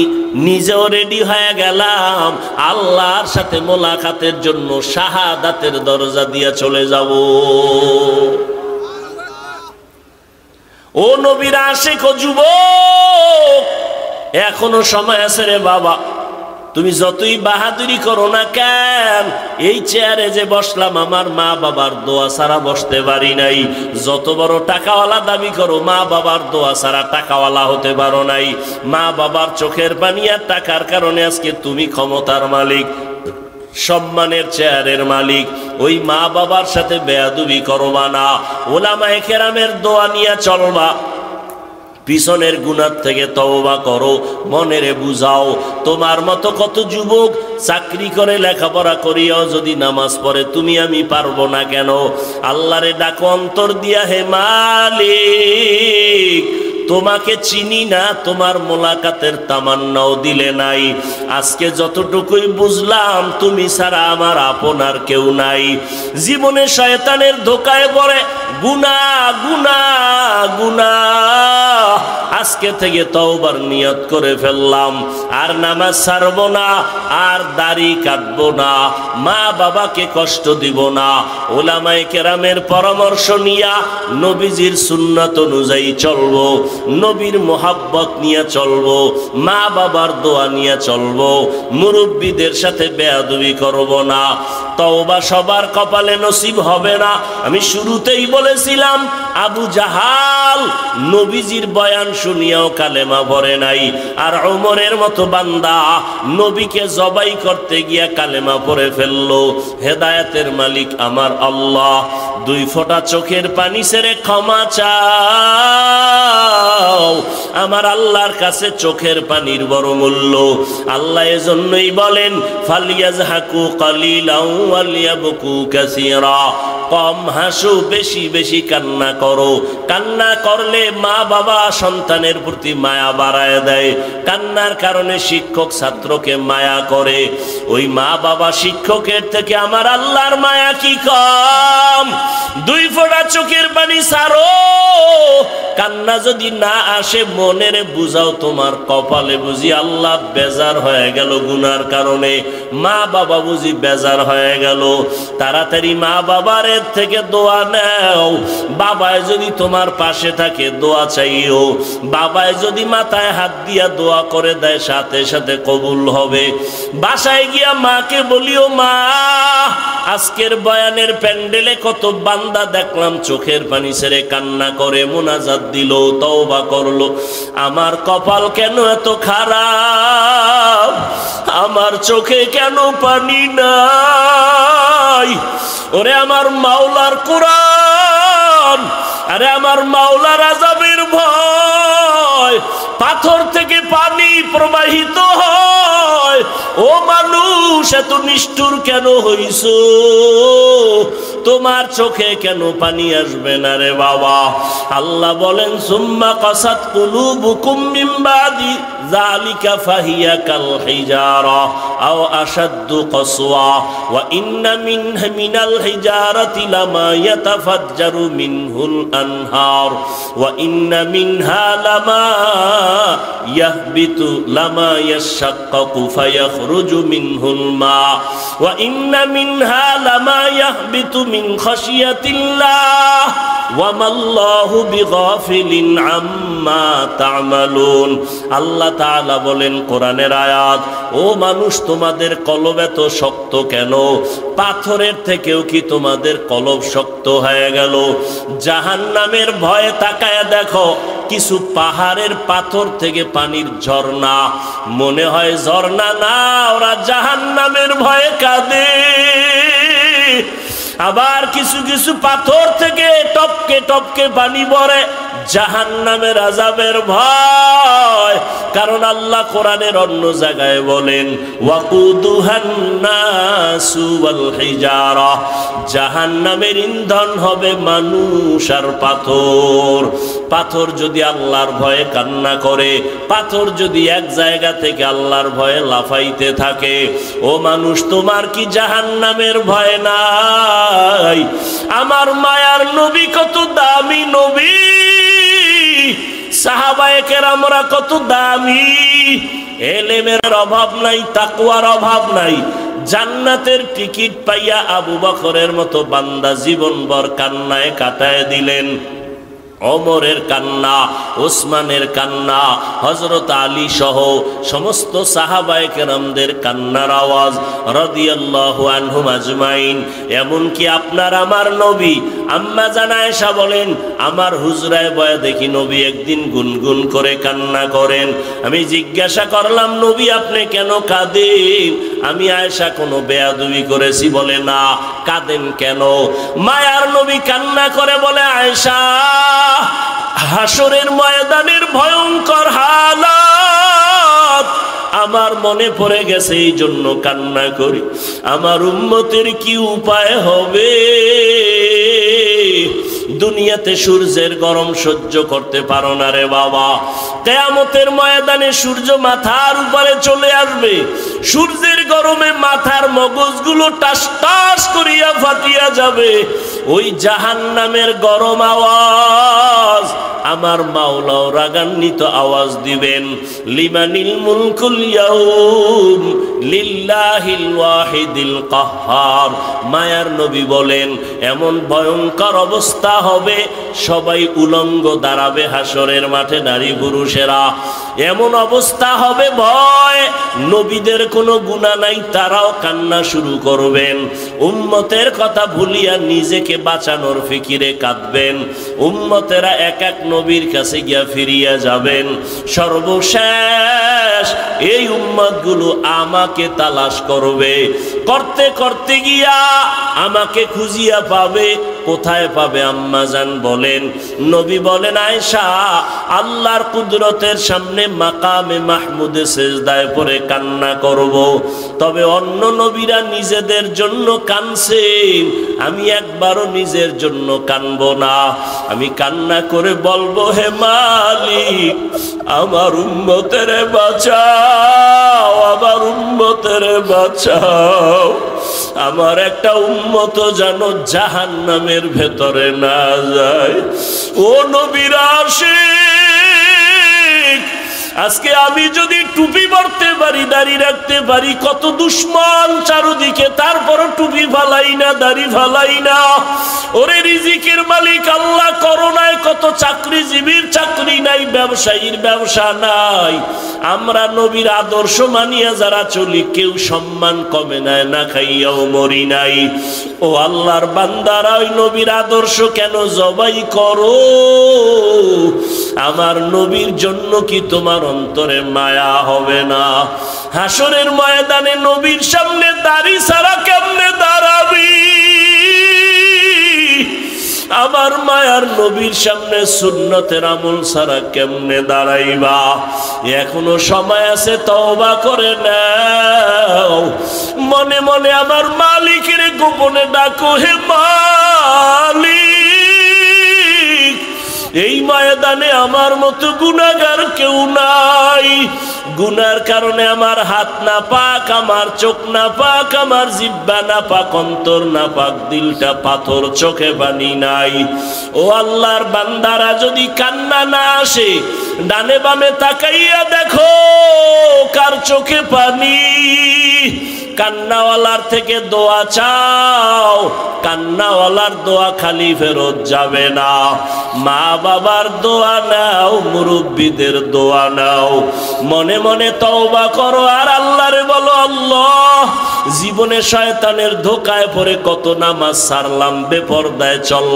নিজেও রেডি হয়ে গেলাম আল্লাহর সাথে মোলাকাতের জন্য, শাহাদাতের দরজা দিয়ে চলে যাব। ও নবীর আশিক ও যুবক, এখনো সময় আছে রে বাবা। তুমি যতই বাহাদুরি করো না কেন, এই চেয়ারে যে বসলাম আমার মা বাবার দোয়া ছাড়া বসতে পারি নাই। যত বড় টাকাওয়ালা দাবি করো, মা বাবার দোয়া ছাড়া টাকাওয়ালা হতে পারো নাই। মা বাবার চোখের পানি আর টাকার কারণে আজকে তুমি ক্ষমতার মালিক, সম্মানের চেয়ারের মালিক। ওই মা বাবার সাথে বেয়াদবি করবা না, ওলামায়ে কেরামের দোয়া নিয়ে চলবা। পিছনের গুনাহ থেকে তওবা করো, মনেরে বুঝাও। তোমার মতো কত যুবক চাকরি করে লেখাপড়া করিয়াও যদি নামাজ পড়ে, তুমি আমি পারবো না কেন? আল্লাহরে ডাকো অন্তর দিয়া, হে মালিক তোমাকে চিনি না, তোমার মোলাকাতের তামান্নাও দিলে নাই। আজকে যতটুকুই বুঝলাম তুমি ছাড়া আমার আপনার কেউ নাই। জীবনে শয়তানের ধোকায় পড়ে গুনাহ গুনাহ গুনাহ, আজকে থেকে তওবার নিয়ত করে ফেললাম, আর নামাজ ছাড়বো না, আর দাড়ি কাটবো না, মা বাবাকে কষ্ট দিব না। ওলামায়ে কেরামের পরামর্শ নিয়া নবীজির সুন্নাত অনুযায়ী চলবো, নবীর মোহাব্বত নিয়ে চলবো, মা বাবার দোয়া নিয়ে চলবো, মুরব্বীদের সাথে বেয়াদবি করব না। তওবা সবার কপালে নসিব হবে না। আমি শুরুতেই বলেছিলাম আবু জাহাল নবীজির বয়ান শুনিয়াও কালেমা পড়ে নাই, আর ওমরের মতো বান্দা নবীকে জবাই করতে গিয়া কালেমা পড়ে ফেললো। হেদায়েতের মালিক আমার আল্লাহ, দুই ফোঁটা চোখের পানি ছেড়ে ক্ষমা চাও। আমার আল্লাহর কাছে চোখের পানির বড় মূল্য। আল্লাহ এজন্যই বলেন ফালিয়াজহাকু কালিলাও ওয়ালিয়াবকু কাসীরা, কম হাসো, বেশি বেশি কান্না করো। কান্না করলে মা বাবা সন্তানের প্রতি মায়া বাড়ায় দেয়, কান্নার কারণে শিক্ষক ছাত্রকে মায়া করে। ওই মা বাবা শিক্ষকের থেকে আমার আল্লাহর মায়া কি কম? দুই ফোঁটা চোখের পানি ছাড়ো। কান্না যদি না আসে মনের বুঝাও, তোমার কপালে বুঝি আল্লাহ বেজার হয়ে গেল গুনার কারণে, মা বাবা বুঝি বেজার হয়ে গেল। তাড়াতাড়ি মা বাবার থেকে দোয়া নাও। বাবায় যদি তোমার পাশে থাকে দোয়া চাইও, বাবায় যদি মাথায় হাত দিয়া দোয়া করে দেয় সাথে সাথে কবুল হবে। বাসায় গিয়া মাকে বলিও, মা আজকের বয়ানের প্যান্ডেলে কত বান্দা দেখলাম চোখের পানি ছেড়ে কান্না করে মুনাজাত দিল, তওবা করলো। আমার কপাল কেন এত খারাপ? আমার চোখে কেন পানি নাই? ওরে আমার মাওলার কোরআন, আরে আমার মাওলার আযাবের ভয়, পাথর থেকে পানি প্রবাহিত হয়। ও মানুষ, এত নিষ্ঠুর কেন হইছো? তোমার চোখে কেন পানি আসবে না রে বাবা? আল্লাহ বলেন সুম্মা কাসাত কুলুবুকুম মিন বাদি যালিকা ফাহিয়া কাল হিজারা আও আশাদ্দু কসওয়া ওয়া ইন্না মিনাল হিজারাতি লামা ইয়াতাফাজ্জারু মিনহুল আনহার ওয়া ইন্না মিনহা লামা ইয়াহবিতু লামা ইয়াশাক্কাকু ফায়াখরুজু মিনহুল মা ওয়া ইন্না মিনহা লামা ইয়াহবিতু মিন খাশিয়াতিল্লাহ ওয়া মাল্লাহু বিগাফিলিন আম্মা তা'মালুন। আল্লাহ তাআলা বলেন কোরআনের আয়াত, ও মানুষ তোমাদের কলব এত শক্ত কেন? পাথরের থেকেও কি তোমাদের কলব শক্ত হয়ে গেল? জাহান্নামের ভয়ে তাকায়া দেখো, কিছু পাহাড়ের পাথর থেকে পানির ঝর্ণা, মনে হয় ঝর্ণা না, ওরা জাহান্নামের ভয়ে কাঁদে। আবার কিছু কিছু পাথর থেকে টপকে টপকে পানি পড়ে, জাহান্নামের আযাবের ভয়। কারণ আল্লাহ কোরআনের অন্য জায়গায় বলেন ওয়াকুদুহান নাসু ওয়াল হিজারা, জাহান্নামের ইন্ধন হবে মানুষ আর পাথর। পাথর যদি আল্লাহর ভয়ে কান্না করে, পাথর যদি এক জায়গা থেকে আল্লাহর ভয়ে লাফাইতে থাকে, ও মানুষ তোমার কি জাহান্নামের ভয় নাই? আমার মায়ার নবী কত দামি নবী, সাহাবায়ে কেরামরা কত দামি, এলেমের অভাব নাই, তাকওয়ার অভাব নাই। জান্নাতের টিকিট পাইয়া আবু বকরের মতো বান্দা জীবনভর কান্নায় কাটায় দিলেন। ওমরের কান্না, ওসমানের কান্না, হযরত আলী সহ সমস্ত সাহাবায়ে কেরামদের কান্নার আওয়াজ রাদিয়াল্লাহু আনহুম আজমাইন। এমনকি আপনার আমার নবী আম্মা জান আয়েশা বলেন, আমার হুজরায় বয়া দেখি নবী একদিন গুনগুন করে কান্না করেন। আমি জিজ্ঞাসা করলাম, নবী আপনি কেন কাঁদেন? আমি আয়েশা কোনো বেয়াদবি করেছি? বলে না। কাঁদেন কেন? মায়ার নবী কান্না করে বলে, আয়েশা হাসরের ময়দানের ভয়ঙ্কর হালাত আমার মনে পড়ে গেছে, এই জন্য কান্না করি। আমার উম্মতের কি উপায় হবে? দুনিয়াতে সূর্যের গরম সহ্য করতে পারো না রে বাবা, কিয়ামতের ময়দানে সূর্য মাথার উপরে চলে আসবে, সূর্যের গরমে মাথার মগজগুলো টাস টাস করিয়া ফাটিয়া যাবে। ওই জাহান্নামের গরম আওয়াজ আমার মাওলাও রাগান্বিত আওয়াজ দিবেন, লিমানিল মুলকুল ইয়াউম লিল্লাহিল ওয়াহিদিল কাহ্হার। মায়ার নবী বলেন, এমন ভয়ঙ্কর অবস্থা হবে, সবাই উলঙ্গ দাঁড়াবে হাসরের মাঠে, নারী পুরুষেরা। এমন অবস্থা হবে, ভয়, নবীদের কোনো গুনাহ নাই, তারাও কান্না শুরু করবেন। উম্মতের কথা ভুলিয়া নিজেকে বাঁচানোর ফিকিরে কাঁদবেন। উম্মতেরা এক এক নবীর কাছে গিয়া ফিরিয়া যাবেন। সর্বশেষ এই উম্মতগুলো আমাকে তালাশ করবে, করতে করতে গিয়া আমাকে খুঁজিয়া পাবে। কোথায় পাবে? আম্মা জান বলেন, নবী বলেন, আয়েশা আল্লাহর কুদরতের সামনে মাকামে মাহমুদে সেজদায় পড়ে কান্না করব। তবে অন্য নবীরা নিজেদের জন্য কানছেন, আমি একবারও নিজের জন্য কানব না। আমি কান্না করে বলবো, হে মালিক আমার উম্মতের বাঁচাও, আমার উম্মতের বাঁচাও। আমার একটা উম্মত যেন জাহান্নামের ভেতরে না যায়। ও নবীর আশিক, আজকে আমি যদি টুপি পরতে পারি, দাড়ি রাখতে পারি, কত দুশ্মন চারদিকে, তারপরও টুপি ফালাই না, দাড়ি ফালাই না। ওরে রিজিকের মালিক আল্লাহ, করোনায় কত চাকরিজীবীর চাকরি নাই, ব্যবসায়ীর ব্যবসা নাই। আমরা নবীর আদর্শ মানিয়া যারা চলি, কেউ সম্মান কমে নেয় না, খাইয়াও মরি নাই। ও আল্লাহর বান্দারা, ওই নবীর আদর্শ কেন জবাই করো? আমার নবীর জন্য কি তোমার অন্তরে মায়া হবে না? হাসরের ময়দানে নবীর সামনে দাড়ি ছাড়া কেমনে দাঁড়াবি? আমার মায়ার নবীর সামনে সুন্নতের আমল ছাড়া কেমনে দাঁড়াইবা? এখনো সময় আছে, তওবা করে নাও। মনে মনে আমার মালিকের গোপনে ডাকো, হে মালিক এই ময়দানে আমার মতো গুনাহগার কেউ নাই। গুনার কারণে আমার হাত না পাক, আমার চোখ না পাক, আমার জিহ্বা না পাক, অন্তর না পাক, দিলটা পাথর, চোখে পানি নাই। ও আল্লাহর বান্দারা, যদি কান্না না আসে, ডানে বামে তাকাইয়া দেখো কার চোখে পানি। কান্নাওয়ালার থেকে দোয়া চাও, কান্নাওয়ালার দোয়া খালি ফেরত যাবে না। মা বাবার দোয়া নাও, মুরব্বীদের দোয়া নাও, মনে মনে তওবা করো আর আল্লাহরে বলো, আল্লাহ জীবনে শয়তানের ধোকায় পড়ে কত নামাজ ছাড়লাম, বেপরদায় চল।